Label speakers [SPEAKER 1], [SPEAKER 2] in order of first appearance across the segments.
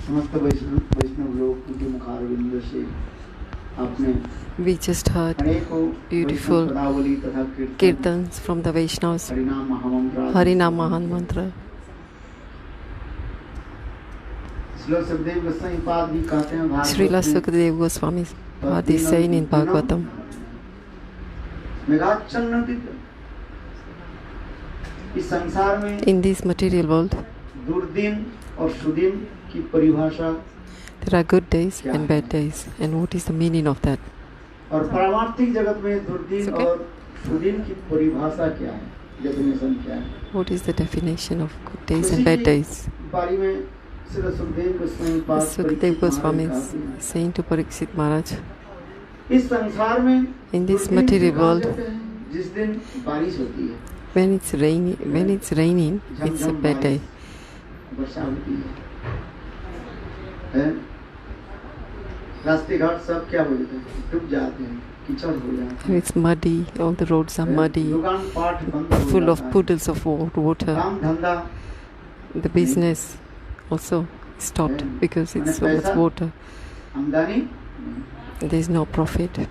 [SPEAKER 1] समस्त वैष्णव लोग उनके मुखारविंद से आपने
[SPEAKER 2] We just heard beautiful kirtans from the Vaishnavas, Harinam Mahan Mantra. Srila Sukadeva Goswami Pad is saying in Bhagavatam, in this material world, there are good days and bad days. And what is the meaning of that?
[SPEAKER 1] और पारमार्थिक जगत में दुर्दिन और सुदिन की परिभाषा क्या है, definition क्या है?
[SPEAKER 2] What is the definition of good days and bad days?
[SPEAKER 1] बारी में Shri
[SPEAKER 2] Sukadeva Goswami is saying to Parikshit Maharaj,
[SPEAKER 1] इस संसार में
[SPEAKER 2] in this material world,
[SPEAKER 1] जिस दिन बारिश होती है,
[SPEAKER 2] when it's raining, it's a bad day.
[SPEAKER 1] वर्षा होती है, रास्ते घाट सब क्या हो जाते हैं, डूब जाते हैं, कीचड़ हो जाते हैं.
[SPEAKER 2] It's muddy, all the roads are muddy, full of puddles of water.
[SPEAKER 1] काम धंधा,
[SPEAKER 2] The business also stopped because it's so much water.
[SPEAKER 1] आमदनी,
[SPEAKER 2] There is no profit.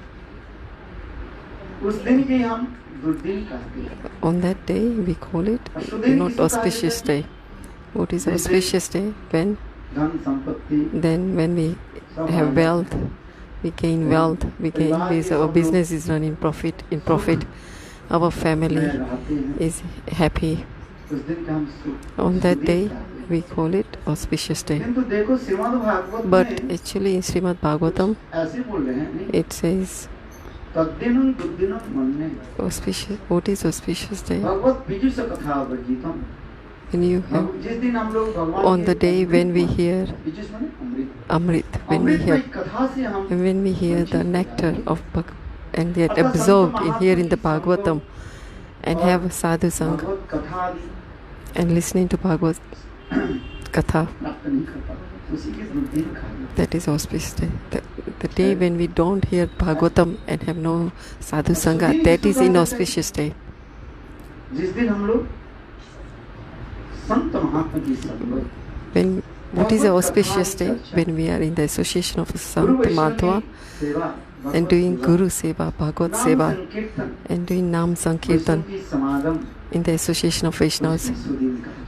[SPEAKER 1] उस दिन की हम दुर्दिन कहते हैं.
[SPEAKER 2] On that day, we call it not auspicious day. What is auspicious day? When?
[SPEAKER 1] धन संपत्ति,
[SPEAKER 2] Then when we have wealth, we gain wealth, our business is running in profit, our family is happy.
[SPEAKER 1] उस दिन का हम सुख.
[SPEAKER 2] On that day, we call it auspicious day.
[SPEAKER 1] किंतु देखो Shrimad Bhagavat
[SPEAKER 2] But
[SPEAKER 1] में
[SPEAKER 2] actually in Srimad Bhagavatam,
[SPEAKER 1] ऐसे बोल रहे हैं,
[SPEAKER 2] it says
[SPEAKER 1] तद्दिनं दुर्दिनं मन्ये.
[SPEAKER 2] auspicious. What is auspicious day?
[SPEAKER 1] भगवत बीजु से कथा वर्जितम.
[SPEAKER 2] When you have,
[SPEAKER 1] जिस दिन हम लोग भगवान
[SPEAKER 2] on the day when we hear
[SPEAKER 1] बीजु माने अमृत.
[SPEAKER 2] Amrit, when we hear the nectar of Bhagavad and get absorbed in hearing the Bhagavatam and have sadhu sang
[SPEAKER 1] भगवत कथा
[SPEAKER 2] and listening to Bhagavad Katha,
[SPEAKER 1] प्राप्त नहीं कर पाते, उसी की दुर्दिन खाते.
[SPEAKER 2] that is auspicious day. The day when we don't hear Bhagavatam and have no sadhu sangha, that is inauspicious day.
[SPEAKER 1] जिस दिन हम लोग संत महात्मा की संगत.
[SPEAKER 2] When what is the auspicious day? When we are in the association of Sant Mahatma and doing Guru Seva, Bhagavad Seva, and doing Nam Sankirtan in the association of Vaishnavas.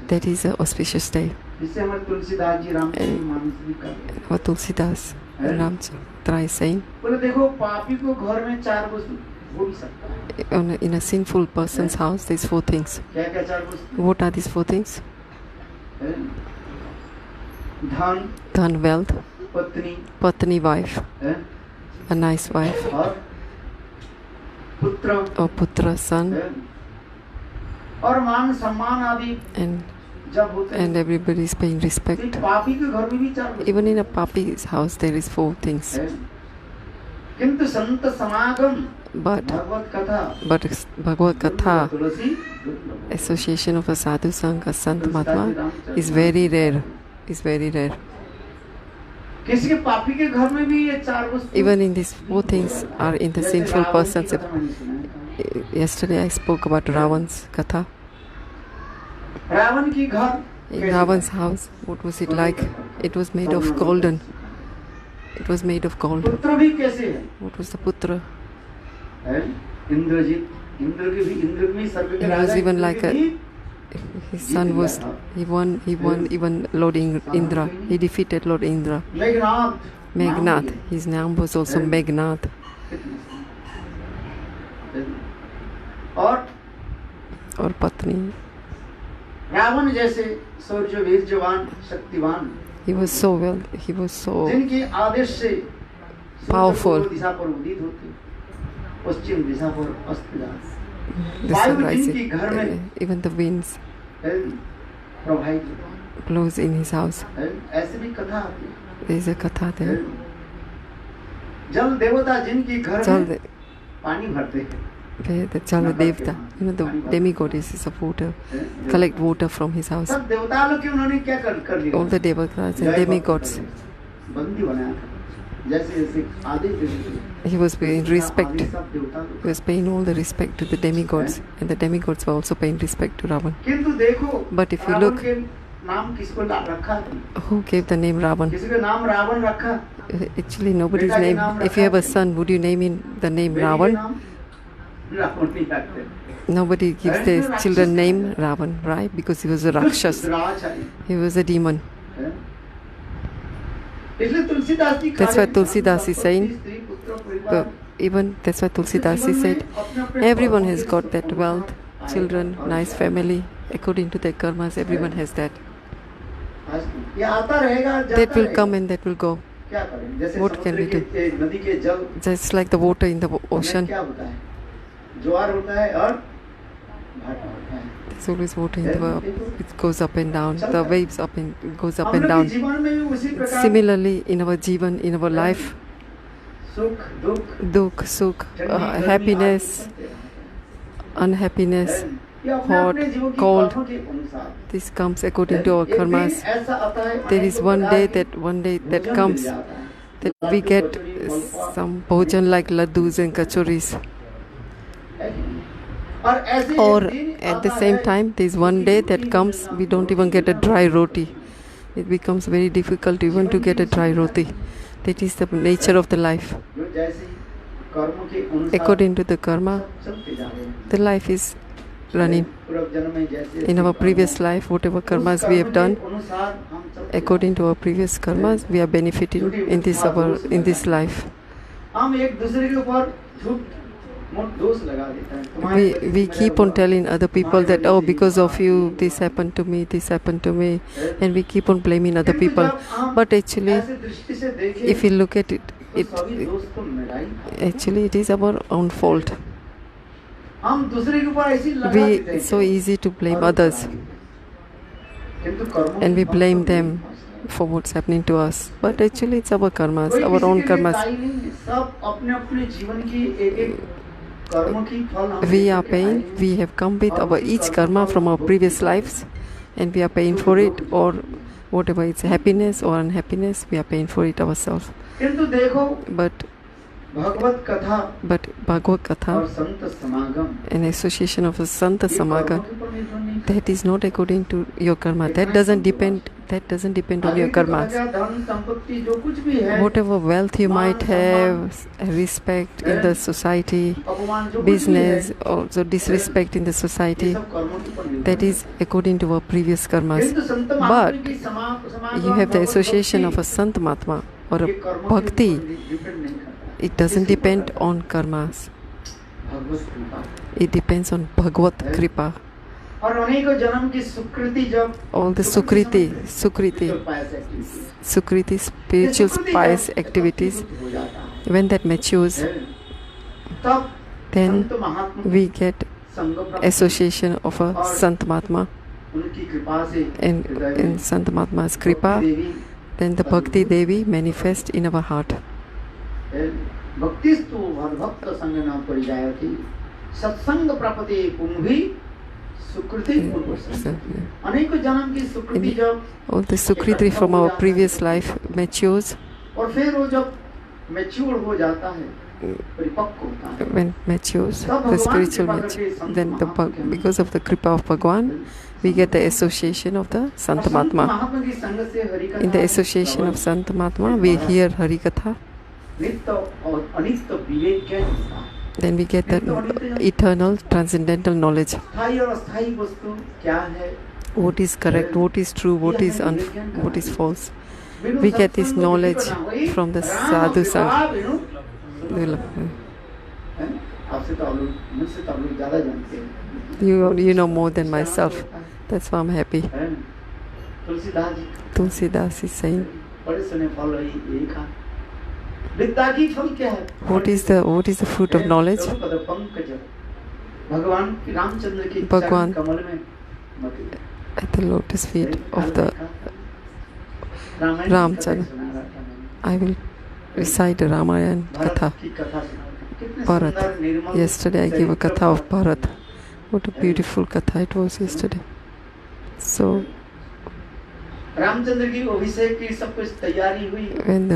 [SPEAKER 2] That is an auspicious day. What Tulsidas and Ramchandra is saying, in a sinful person's house, there is 4 things. What are these 4 things? Dhan, wealth, Patni, wife, a nice wife, or Putra, son, and everybody is paying respect. Even in a papi's house, there is 4 things. But Bhagavad Katha, association of a sadhu sangha, Sant Mahatma, is very rare. Even in these 4 things are in the sinful persons. Yesterday I spoke about Ravan's Katha. In Ravan's house, what was it like? It was made of golden. It was made of gold. What was the putra? It was even like his son was, he won even Lord Indra. He defeated Lord Indra. Meghnad. His name was also Meghnad. Or Patni. He was so powerful. The sun rises, even the winds blows in his house. There is a katha there. The Jal Devta, the demigoddesses of water, collect water from his house. All the devatas and demigods. He was paying respect. He was paying all the respect to the demigods, and the demigods were also paying respect to Ravan. But if you look,
[SPEAKER 1] नाम किसको रखा?
[SPEAKER 2] Who gave the name Ravan?
[SPEAKER 1] किसी का नाम रावण रखा?
[SPEAKER 2] Actually, nobody's
[SPEAKER 1] बेटा के
[SPEAKER 2] name.
[SPEAKER 1] नाम
[SPEAKER 2] If you have a
[SPEAKER 1] रखा?
[SPEAKER 2] son, would you name him the name
[SPEAKER 1] बेटी के
[SPEAKER 2] Ravan?
[SPEAKER 1] नाम रावण नहीं रखते।
[SPEAKER 2] Nobody gives
[SPEAKER 1] Right?
[SPEAKER 2] their
[SPEAKER 1] Rakshas
[SPEAKER 2] children
[SPEAKER 1] है।
[SPEAKER 2] name Ravan, right? Because he was a Rakshas.
[SPEAKER 1] दुराचारी
[SPEAKER 2] He was a demon.
[SPEAKER 1] है। इसलिए Tulsidas ji
[SPEAKER 2] That's why Tulsidas is saying,
[SPEAKER 1] स्त्री पुत्र परिवार
[SPEAKER 2] But even that's why Tulsidas said, everyone has got that wealth, children, nice family. According to their karmas, everyone has that.
[SPEAKER 1] ये आता रहेगा, जाता
[SPEAKER 2] That will
[SPEAKER 1] रहेगा।
[SPEAKER 2] come and that will go.
[SPEAKER 1] क्या करें? जैसे
[SPEAKER 2] What can we
[SPEAKER 1] समुद्र के नदी के जल
[SPEAKER 2] Just like the water in the
[SPEAKER 1] में
[SPEAKER 2] ocean.
[SPEAKER 1] क्या होता है? ज्वार होता है और भाटा होता है।
[SPEAKER 2] There's always water in the it goes up and down. The waves up and goes up
[SPEAKER 1] हम
[SPEAKER 2] and
[SPEAKER 1] लोग के
[SPEAKER 2] down.
[SPEAKER 1] जीवन में भी उसी प्रकार
[SPEAKER 2] Similarly, in our jivan, in our life,
[SPEAKER 1] सुख दुख
[SPEAKER 2] dukh, sukh, happiness, unhappiness, hot, cold. This comes according to our karmas. There is one day that comes that we get some bhojan like laddus and kachoris. Or at the same time, there is one day that comes we don't even get a dry roti. It becomes very difficult even to get a dry roti. That is the nature of the life. According to the karma, the life is running. In our previous life, whatever karmas we have done, according to our previous karmas, we are benefiting in this life. We keep on telling other people that, oh, because of you, this happened to me, and we keep on blaming other people. But actually, if you look at it, actually it is our own fault. It's so easy to blame others, and we blame them for what's happening to us. But actually it's our karmas, our own karmas. We are paying, we have come with our each karma from our previous lives, and we are paying for it, or whatever it's happiness or unhappiness, we are paying for it ourselves. But Bhagavad Katha, an association of a Santa Samagam, that is not according to your karma. That doesn't depend on your karmas. Whatever wealth you might have, respect in the society, business, also disrespect in the society, that is according to our previous karmas. But you have the association of a Sant Mahatma or a Bhakti. It doesn't depend on karmas. It depends on Bhagavad Kripa. All the Sukriti, spiritual pious activities, when that matures, then we get association of a Sant Mahatma. And in Sant Mahatma's Kripa, then the Bhakti Devi manifests in our heart.
[SPEAKER 1] भक्तिस्तु भक्त संग न परिजायति सत्संग प्राप्ति पुंभी सुकृति अनेकों जन्म की सुकृति जब
[SPEAKER 2] all the sukriti from our previous life matures,
[SPEAKER 1] और फिर वो जब मैच्योर हो जाता है परिपक्व होता है
[SPEAKER 2] when matures the spiritual mature, then because of the kripa of Bhagwan, we get the association of the Sant Mahatma. In the association of Sant Mahatma, we hear Hari Katha. Then we get the eternal, transcendental knowledge. What is correct, what is true, what is false. We get this knowledge from the Sadhu Sangh. You know more than myself. That's why I'm happy. Tulsidas is saying, what is the fruit of knowledge? Bhagwan at the lotus feet of the Ramchandra. I will recite the Ramayana Katha. Bharat. Yesterday I gave a Katha of Bharat. What a beautiful Katha it was yesterday. So, when the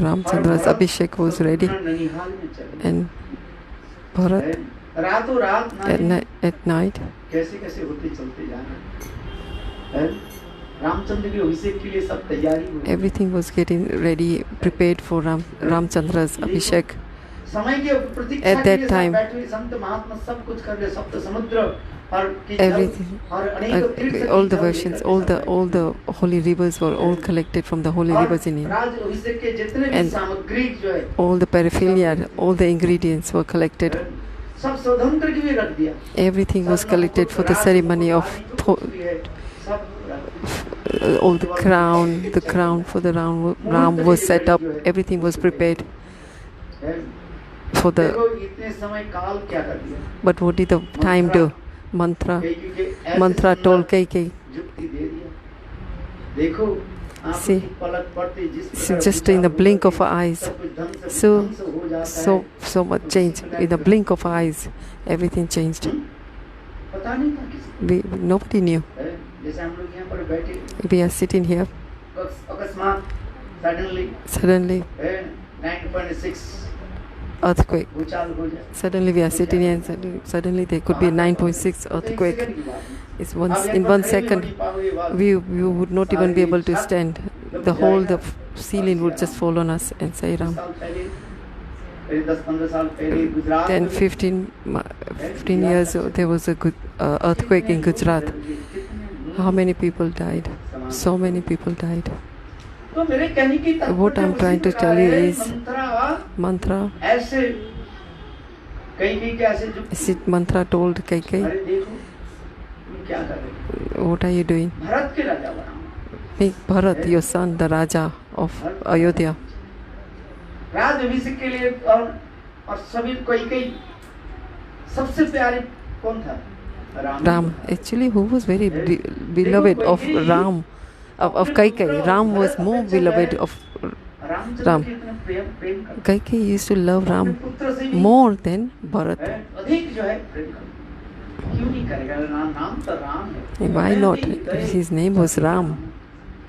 [SPEAKER 2] Ramchandra's Abhishek was ready, and Bharat at night,
[SPEAKER 1] Ramchandra के अभिषेक के लिए सब तैयारी हुई।
[SPEAKER 2] Everything was getting ready, prepared for Ramchandra's Abhishek.
[SPEAKER 1] समय के प्रतीक्षा
[SPEAKER 2] At
[SPEAKER 1] के
[SPEAKER 2] that
[SPEAKER 1] लिए
[SPEAKER 2] time,
[SPEAKER 1] सब बैठे हुए संत महात्मा सब कुछ कर रहे, सप्त समुद्र और की जल
[SPEAKER 2] everything,
[SPEAKER 1] और अनेक तीर्थ की
[SPEAKER 2] all the
[SPEAKER 1] जल
[SPEAKER 2] versions,
[SPEAKER 1] लेकर
[SPEAKER 2] all
[SPEAKER 1] सब
[SPEAKER 2] the
[SPEAKER 1] बैठे।
[SPEAKER 2] all the holy rivers were all collected from the holy
[SPEAKER 1] और
[SPEAKER 2] rivers in India.
[SPEAKER 1] राज अभिषेक के जितने भी
[SPEAKER 2] And
[SPEAKER 1] सामग्री जो है
[SPEAKER 2] all the paraphernalia, all the ingredients were collected.
[SPEAKER 1] सब शोधन करके भी रख दिया।
[SPEAKER 2] Everything was collected for the ceremony of
[SPEAKER 1] सब रख
[SPEAKER 2] all the crown for the Ram was set up. Everything was prepared
[SPEAKER 1] दिया।
[SPEAKER 2] for the.
[SPEAKER 1] देखो इतने समय काल क्या कर दिया।
[SPEAKER 2] But what did the time do? Mantra
[SPEAKER 1] mantra
[SPEAKER 2] told Kaikeyi.
[SPEAKER 1] जुक्ति दे दिया। देखो आप
[SPEAKER 2] See,
[SPEAKER 1] पलक पड़ते जिस
[SPEAKER 2] so
[SPEAKER 1] प्रकार
[SPEAKER 2] just in the blink of our eyes,
[SPEAKER 1] सब कुछ ढंग से
[SPEAKER 2] so
[SPEAKER 1] ढंग से हो जाता
[SPEAKER 2] so
[SPEAKER 1] है।
[SPEAKER 2] so much change. In the blink of our eyes, everything changed.
[SPEAKER 1] पता नहीं था किसी
[SPEAKER 2] Nobody knew.
[SPEAKER 1] को। जैसे हम लोग यहाँ पर बैठे
[SPEAKER 2] We are sitting here.
[SPEAKER 1] अकस्मात
[SPEAKER 2] Suddenly,
[SPEAKER 1] 9.6
[SPEAKER 2] earthquake.
[SPEAKER 1] भूचाल हो जाए।
[SPEAKER 2] Suddenly we are sitting here and suddenly there could be a 9.6 earthquake. It's in 1 second. We would not even be able to stand. The ceiling would just fall on us and say Ram. 10, 15 years there was a good earthquake in Gujarat. How many people died? So many people died.
[SPEAKER 1] तो मेरे कहने की
[SPEAKER 2] What I'm trying to tell you is mantra.
[SPEAKER 1] ऐसे कहीं कैसे जो
[SPEAKER 2] Is it mantra told Kaikeyi?
[SPEAKER 1] अरे देखो तुम क्या कर रहे हो।
[SPEAKER 2] What are you doing?
[SPEAKER 1] Bharat के राजा बनाओ।
[SPEAKER 2] Make Bharat your son the Raja of Ayodhya.
[SPEAKER 1] राज अभिषेक के लिए और सभी कई सबसे प्यारे कौन था?
[SPEAKER 2] Ram. Actually, who was very beloved of Ram, of Kaikeyi? Ram was more beloved of Ram. Kaikeyi used to love Ram more than Bharat.
[SPEAKER 1] अधिक जो है प्रेम करता। क्यों नहीं करेगा? नाम तो राम है।
[SPEAKER 2] Why not? His name was Ram.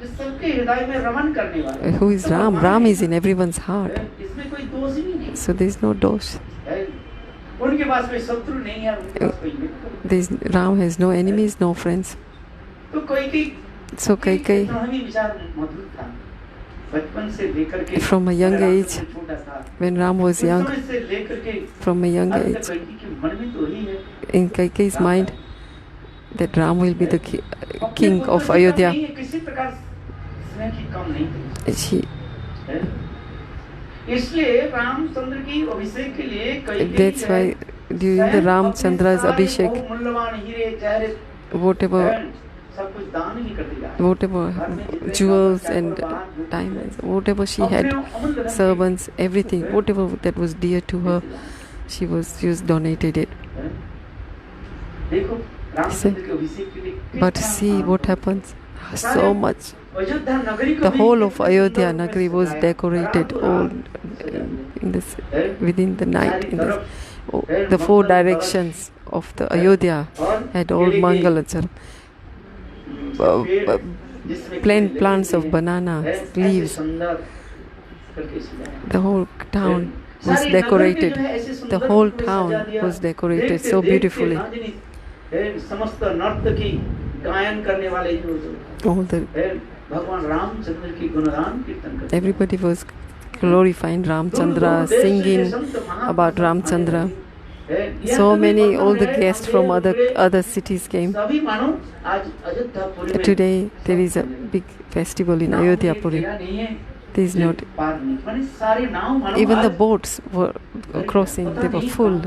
[SPEAKER 1] जो सबके हृदय में रमन करने वाला है।
[SPEAKER 2] Who is Ram? Ram is in everyone's heart.
[SPEAKER 1] इसमें कोई दोष ही नहीं
[SPEAKER 2] So there is no dosh.
[SPEAKER 1] है। उनके पास कोई शत्रु नहीं है, उनके पास कोई मित्र।
[SPEAKER 2] Ram has no enemies, no friends.
[SPEAKER 1] तो कोई
[SPEAKER 2] So Kaikeyi,
[SPEAKER 1] विचार मधुर था। बचपन से लेकर के
[SPEAKER 2] from a young age,
[SPEAKER 1] छोटा था,
[SPEAKER 2] when Ram was young,
[SPEAKER 1] उस समय से लेकर के
[SPEAKER 2] from a young
[SPEAKER 1] अभी तक
[SPEAKER 2] age,
[SPEAKER 1] कैकेयी के मन में तो ही है
[SPEAKER 2] in Kaikeyi's mind, that Ram will be the king of Ayodhya.
[SPEAKER 1] किसी प्रकार स्नेह की कम नहीं थी।
[SPEAKER 2] She,
[SPEAKER 1] इसलिए रामचंद्र की अभिषेक के लिए Kaikeyi
[SPEAKER 2] that's why during the Ramchandra's Abhishek,
[SPEAKER 1] मूल्यवान हीरे जहरे
[SPEAKER 2] whatever
[SPEAKER 1] सब कुछ दान ही कर दिया।
[SPEAKER 2] whatever jewels and diamonds, whatever she had, servants, everything, whatever that was dear to her, she donated it.
[SPEAKER 1] देखो रामचंद्र के अभिषेक के लिए
[SPEAKER 2] But see what happens. So much.
[SPEAKER 1] Ayodhya नगरी को
[SPEAKER 2] The
[SPEAKER 1] भी
[SPEAKER 2] whole of
[SPEAKER 1] कितने
[SPEAKER 2] Ayodhya
[SPEAKER 1] सुंदर
[SPEAKER 2] Nagari
[SPEAKER 1] से
[SPEAKER 2] was
[SPEAKER 1] सजाया।
[SPEAKER 2] decorated all in this within the night.
[SPEAKER 1] चारों तरफ
[SPEAKER 2] The four directions of the Ayodhya had all Mangalachar. Plain plants of banana leaves. The whole town was decorated. The whole town was decorated so beautifully.
[SPEAKER 1] समस्त नर्तकी गायन करने वाले जो
[SPEAKER 2] All the
[SPEAKER 1] भगवान रामचंद्र की गुणगान कीर्तन करते
[SPEAKER 2] everybody was glorifying Ramchandra, singing about Ramchandra. So many, all the guests from other cities came.
[SPEAKER 1] सभी मानो आज अयोध्यापुरी में
[SPEAKER 2] Today there is a big festival in Ayodhyapuri. There is not
[SPEAKER 1] माने सारे नाव मानो
[SPEAKER 2] even the boats were crossing. They were full.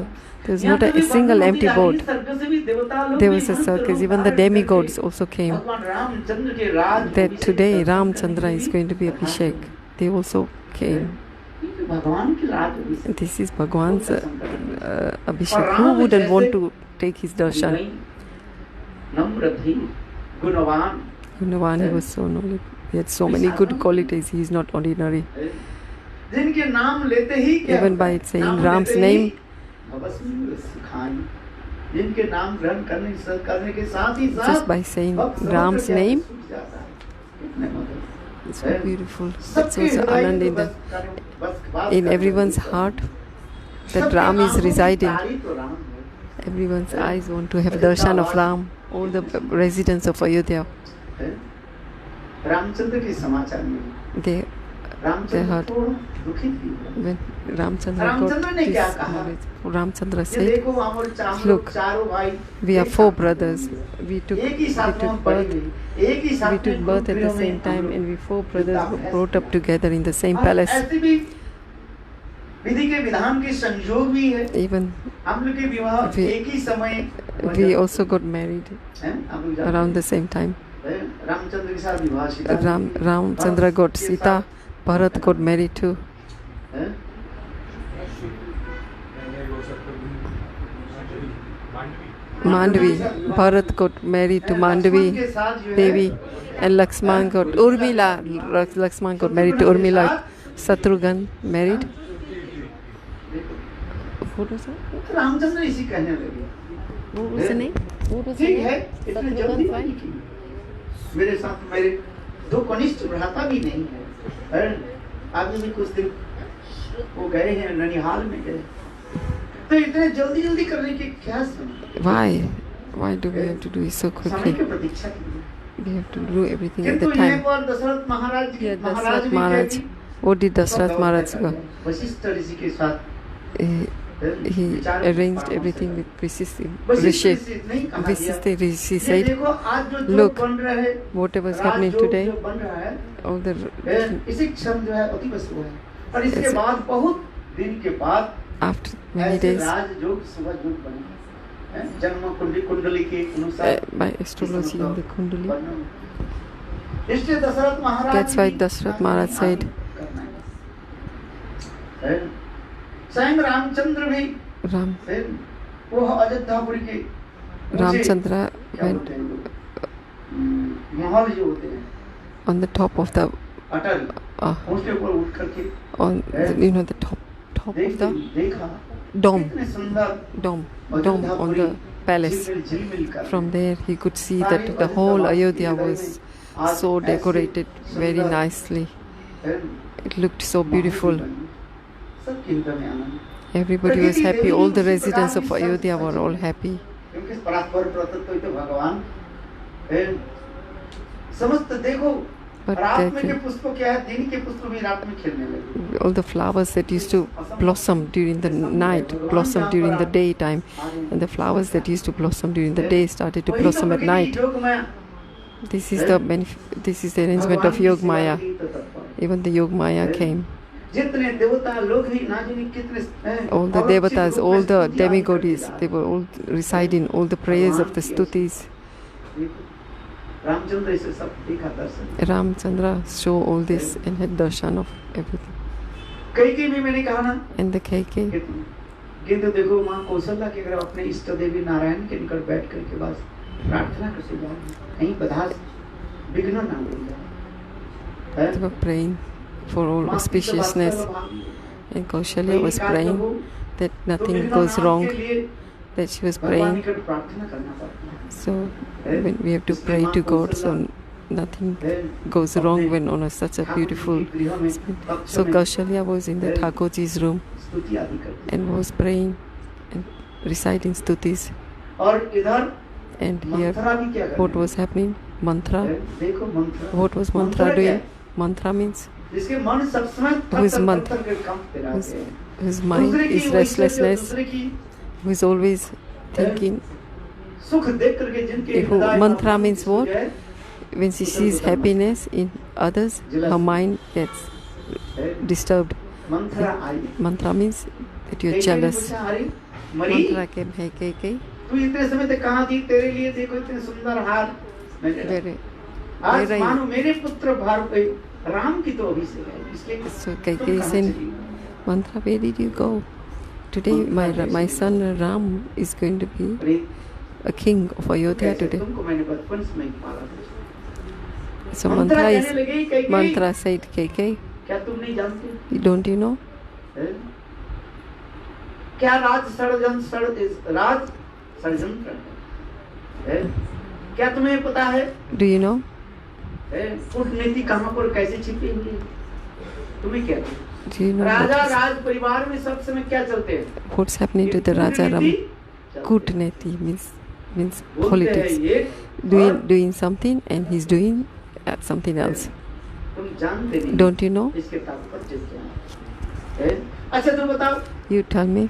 [SPEAKER 2] There was not a single empty boat. There was a circus. Even the demigods also came.
[SPEAKER 1] भगवान रामचंद्र के राज
[SPEAKER 2] That today Ramchandra is going to be Abhishek. They also came.
[SPEAKER 1] भगवान की राज अभिषेक
[SPEAKER 2] This is Bhagwan's Abhishek. Who wouldn't want to take his darshan?
[SPEAKER 1] नम्र धीर गुणवान
[SPEAKER 2] Gunavani was so knowledgeable. He had so many good qualities. He is not ordinary.
[SPEAKER 1] जिनके नाम लेते ही क्या
[SPEAKER 2] Even by saying Ram's name,
[SPEAKER 1] जिनके नाम ग्रहण करने के साथ ही
[SPEAKER 2] just by saying Ram's name, it's so beautiful. It's also Anand in everyone's heart that Ram is residing. Everyone's eyes want to have darshan of Ram. All the residents of Ayodhya.
[SPEAKER 1] Ramchandra के समाचार मिले,
[SPEAKER 2] they
[SPEAKER 1] Ramchandra
[SPEAKER 2] heard.
[SPEAKER 1] थोड़ा दुखित भी हुए।
[SPEAKER 2] when Ramchandra
[SPEAKER 1] Ramchandra
[SPEAKER 2] got
[SPEAKER 1] ने क्या
[SPEAKER 2] this
[SPEAKER 1] कहा?
[SPEAKER 2] knowledge, Ramchandra
[SPEAKER 1] ये
[SPEAKER 2] said,
[SPEAKER 1] देखो हम चारों
[SPEAKER 2] Look,
[SPEAKER 1] चारों भाई
[SPEAKER 2] we are
[SPEAKER 1] एक
[SPEAKER 2] four
[SPEAKER 1] साथ
[SPEAKER 2] brothers.
[SPEAKER 1] में
[SPEAKER 2] We took
[SPEAKER 1] एक ही साथ में
[SPEAKER 2] birth.
[SPEAKER 1] पढ़े हुए, एक ही साथ
[SPEAKER 2] We
[SPEAKER 1] में
[SPEAKER 2] took birth at the
[SPEAKER 1] गृहों में
[SPEAKER 2] same time,
[SPEAKER 1] हम लोग
[SPEAKER 2] and we four brothers were
[SPEAKER 1] विद्याभ्यास
[SPEAKER 2] brought up
[SPEAKER 1] किया।
[SPEAKER 2] together in the same
[SPEAKER 1] और
[SPEAKER 2] palace.
[SPEAKER 1] ऐसे भी विधि के विधान के संयोग भी है,
[SPEAKER 2] Even
[SPEAKER 1] हम लोग के विवाह
[SPEAKER 2] we-
[SPEAKER 1] एक ही समय
[SPEAKER 2] we also got married
[SPEAKER 1] हैं, आप लोग जानते
[SPEAKER 2] around the same time.
[SPEAKER 1] हैं, रामचंद्र के साथ विवाह Sita
[SPEAKER 2] Ramchandra got Sita, Bharat got married too.
[SPEAKER 1] हैं?
[SPEAKER 2] Mandvi, Bharat got married to
[SPEAKER 1] Lakshman
[SPEAKER 2] Mandvi
[SPEAKER 1] के साथ जो है,
[SPEAKER 2] Devi, and Lakshman got Urmila. Lakshman got married to Urmila. Shatrughan married. What was that?
[SPEAKER 1] Ramchandra इसी कहने लगे,
[SPEAKER 2] What was the name? What was the
[SPEAKER 1] ठीक
[SPEAKER 2] name?
[SPEAKER 1] है, इतने जल्दी नहीं की। मेरे साथ मेरे दो कनिष्ठ भ्राता भी नहीं है, आगे भी कुछ दिन वो गए हैं, ननिहाल में गए, तो इतने जल्दी जल्दी करने की क्या समय?
[SPEAKER 2] Why? Why do we have to do it so
[SPEAKER 1] समय
[SPEAKER 2] quickly?
[SPEAKER 1] की प्रतीक्षा कीजिए।
[SPEAKER 2] We have to do everything at
[SPEAKER 1] किंतु
[SPEAKER 2] the
[SPEAKER 1] यहाँ
[SPEAKER 2] time.
[SPEAKER 1] पर दशरथ महाराज
[SPEAKER 2] Yeah,
[SPEAKER 1] महाराज
[SPEAKER 2] Dashrath
[SPEAKER 1] भी
[SPEAKER 2] Maharaj.
[SPEAKER 1] क्या की?
[SPEAKER 2] What did Dashrath Maharaj go?
[SPEAKER 1] Vashishtha ऋषि के साथ
[SPEAKER 2] He arranged everything with Rishi.
[SPEAKER 1] Vashishtha
[SPEAKER 2] Rishi.
[SPEAKER 1] ऋषि नहीं कहा दिया।
[SPEAKER 2] Rishi
[SPEAKER 1] ये
[SPEAKER 2] said,
[SPEAKER 1] देखो आज जो जो
[SPEAKER 2] Look,
[SPEAKER 1] बन रहा है,
[SPEAKER 2] whatever is
[SPEAKER 1] राज
[SPEAKER 2] happening
[SPEAKER 1] जो
[SPEAKER 2] today,
[SPEAKER 1] जो बन रहा है,
[SPEAKER 2] all the
[SPEAKER 1] इसी क्षण जो है अति वस्तु है, और इसके
[SPEAKER 2] Yes.
[SPEAKER 1] बाद बहुत दिन के बाद
[SPEAKER 2] after many
[SPEAKER 1] ऐसे
[SPEAKER 2] days,
[SPEAKER 1] राजयोग सुबह योग बने हैं, जन्म कुंडली के अनुसार
[SPEAKER 2] by astrology in the Kundali.
[SPEAKER 1] बना। इसलिए दशरथ महाराज
[SPEAKER 2] That's why
[SPEAKER 1] भी
[SPEAKER 2] Dashrath Maharaj said,
[SPEAKER 1] करना है। स्वयं रामचंद्र भी
[SPEAKER 2] Ram,
[SPEAKER 1] फिर वो अयोध्यापुरी के
[SPEAKER 2] Ramchandra
[SPEAKER 1] क्या
[SPEAKER 2] went
[SPEAKER 1] बोलते हैं लोग? महल जो होते हैं,
[SPEAKER 2] on the top of the,
[SPEAKER 1] Atal,
[SPEAKER 2] uh,
[SPEAKER 1] उसके ऊपर उठ करके
[SPEAKER 2] on the, you know, the top of the
[SPEAKER 1] देखा
[SPEAKER 2] dome,
[SPEAKER 1] कितने सुंदर
[SPEAKER 2] dome on the palace.
[SPEAKER 1] झिलमिल झिलमिल कर
[SPEAKER 2] From there, he could see that the whole Ayodhya was so decorated very nicely. It looked so beautiful.
[SPEAKER 1] सबके हृदय में आनंद,
[SPEAKER 2] Everybody was happy. All the residents of Ayodhya were all happy.
[SPEAKER 1] क्योंकि परात्पर प्रतत्व तो भगवान है। समस्त देखो
[SPEAKER 2] But
[SPEAKER 1] रात में के
[SPEAKER 2] they-
[SPEAKER 1] पुष्प क्या है, दिन के पुष्प भी रात में खिलने लगे।
[SPEAKER 2] all the flowers that used to blossom during the night blossomed during the daytime, and the flowers that used to blossom during the day started to
[SPEAKER 1] वही तो
[SPEAKER 2] blossom at
[SPEAKER 1] प्रकृति
[SPEAKER 2] night.
[SPEAKER 1] योग माया,
[SPEAKER 2] This is the arrangement of
[SPEAKER 1] भगवान की
[SPEAKER 2] Yog
[SPEAKER 1] सेवा
[SPEAKER 2] Maya.
[SPEAKER 1] की तो तत्पर।
[SPEAKER 2] Even the Yog Maya came.
[SPEAKER 1] जितने देवता लोग भी ना जाने कितने हैं,
[SPEAKER 2] All the
[SPEAKER 1] और
[SPEAKER 2] devatas,
[SPEAKER 1] चित्त
[SPEAKER 2] all
[SPEAKER 1] रूप
[SPEAKER 2] the
[SPEAKER 1] में स्तुति आदि
[SPEAKER 2] demigods,
[SPEAKER 1] करके
[SPEAKER 2] they were all residing all the prayers of the stutis.
[SPEAKER 1] Ramchandra इसे सब देखा दर्शन।
[SPEAKER 2] Ramchandra show all this and had darshan of everything.
[SPEAKER 1] कई भी मैंने कहा ना,
[SPEAKER 2] And the KK,
[SPEAKER 1] किंतु देखो माँ कौशल्या के अगर अपने इष्ट देवी नारायण के निकट बैठ करके बस प्रार्थना कर से जाए, कहीं बधा विघ्न ना हो जाए।
[SPEAKER 2] they were praying for all
[SPEAKER 1] माँ की
[SPEAKER 2] auspiciousness,
[SPEAKER 1] तो वास्तव
[SPEAKER 2] and Kaushalya
[SPEAKER 1] में
[SPEAKER 2] was
[SPEAKER 1] कहीं
[SPEAKER 2] praying
[SPEAKER 1] प्रभु,
[SPEAKER 2] that
[SPEAKER 1] तो
[SPEAKER 2] nothing
[SPEAKER 1] विघ्न
[SPEAKER 2] goes
[SPEAKER 1] नाम
[SPEAKER 2] wrong,
[SPEAKER 1] के लिए
[SPEAKER 2] that she was
[SPEAKER 1] भगवान
[SPEAKER 2] praying.
[SPEAKER 1] निकट प्रार्थना करना पड़ता है।
[SPEAKER 2] So when we have to pray to God, so nothing goes wrong when on such a beautiful spot. So Kaushalya was in the Thakurji's room
[SPEAKER 1] स्तुति आदि करती
[SPEAKER 2] and was praying and reciting stutis.
[SPEAKER 1] और इधर
[SPEAKER 2] And here,
[SPEAKER 1] Manthara भी क्या कर
[SPEAKER 2] what was happening? Mantra.
[SPEAKER 1] देखो Manthara,
[SPEAKER 2] What was mantra
[SPEAKER 1] क्या
[SPEAKER 2] doing?
[SPEAKER 1] है?
[SPEAKER 2] Mantra means
[SPEAKER 1] जिसके मन सब समय
[SPEAKER 2] Whose
[SPEAKER 1] थर-थर
[SPEAKER 2] month?
[SPEAKER 1] थर-थर के कांपते रहते हैं।
[SPEAKER 2] whose mind
[SPEAKER 1] दूसरे की
[SPEAKER 2] is
[SPEAKER 1] वो ईश्वर जो
[SPEAKER 2] restlessness,
[SPEAKER 1] दूसरे की
[SPEAKER 2] who is always thinking.
[SPEAKER 1] सुख देख करके जिनके
[SPEAKER 2] If
[SPEAKER 1] हृदय
[SPEAKER 2] mantra
[SPEAKER 1] में
[SPEAKER 2] means what?
[SPEAKER 1] जो है,
[SPEAKER 2] When she sees happiness in others, her mind gets disturbed.
[SPEAKER 1] Manthara I.
[SPEAKER 2] Mantra means that you're
[SPEAKER 1] कई-कई ने
[SPEAKER 2] jealous.
[SPEAKER 1] पूछा, अरे मरी
[SPEAKER 2] Mantra came, hey, KK,
[SPEAKER 1] तू इतने समय तक कहाँ थी, तेरे लिए देखो इतने सुंदर हार मैंने रखा।
[SPEAKER 2] where
[SPEAKER 1] आज
[SPEAKER 2] are you?
[SPEAKER 1] मानो मेरे पुत्र भार पे राम की तो अभिषेक है, इसलिए
[SPEAKER 2] So
[SPEAKER 1] तुम
[SPEAKER 2] KK
[SPEAKER 1] कहाँ
[SPEAKER 2] said,
[SPEAKER 1] चली?
[SPEAKER 2] Mantra, where did you go? Today my son Ram is going to be
[SPEAKER 1] अरे
[SPEAKER 2] a king of Ayodhya
[SPEAKER 1] कैसे?
[SPEAKER 2] today.
[SPEAKER 1] तुमको मैंने बचपन से मैं पाला था।
[SPEAKER 2] So
[SPEAKER 1] मंत्रा
[SPEAKER 2] mantra
[SPEAKER 1] कहने
[SPEAKER 2] is,
[SPEAKER 1] लगी, कई-कई,
[SPEAKER 2] mantra said, KK,
[SPEAKER 1] क्या तुम नहीं जानते?
[SPEAKER 2] don't you know?
[SPEAKER 1] है? क्या राज षड्यंत्र है? क्या तुम्हें पता है?
[SPEAKER 2] Do you know?
[SPEAKER 1] कूटनीति कहाँ पर कैसे छिपी हुई है? तुम्हें क्या?
[SPEAKER 2] Do you know
[SPEAKER 1] Raja
[SPEAKER 2] what
[SPEAKER 1] राज परिवार में सब समय क्या चलते हैं?
[SPEAKER 2] is, what's happening to the Raja Ram? Kutneti means
[SPEAKER 1] बोलते हैं
[SPEAKER 2] politics.
[SPEAKER 1] ये,
[SPEAKER 2] Doing something and he's doing something else.
[SPEAKER 1] तुम जानते नहीं
[SPEAKER 2] Don't you know?
[SPEAKER 1] इसके तात्पर्य क्या है? अच्छा तुम बताओ,
[SPEAKER 2] You tell me,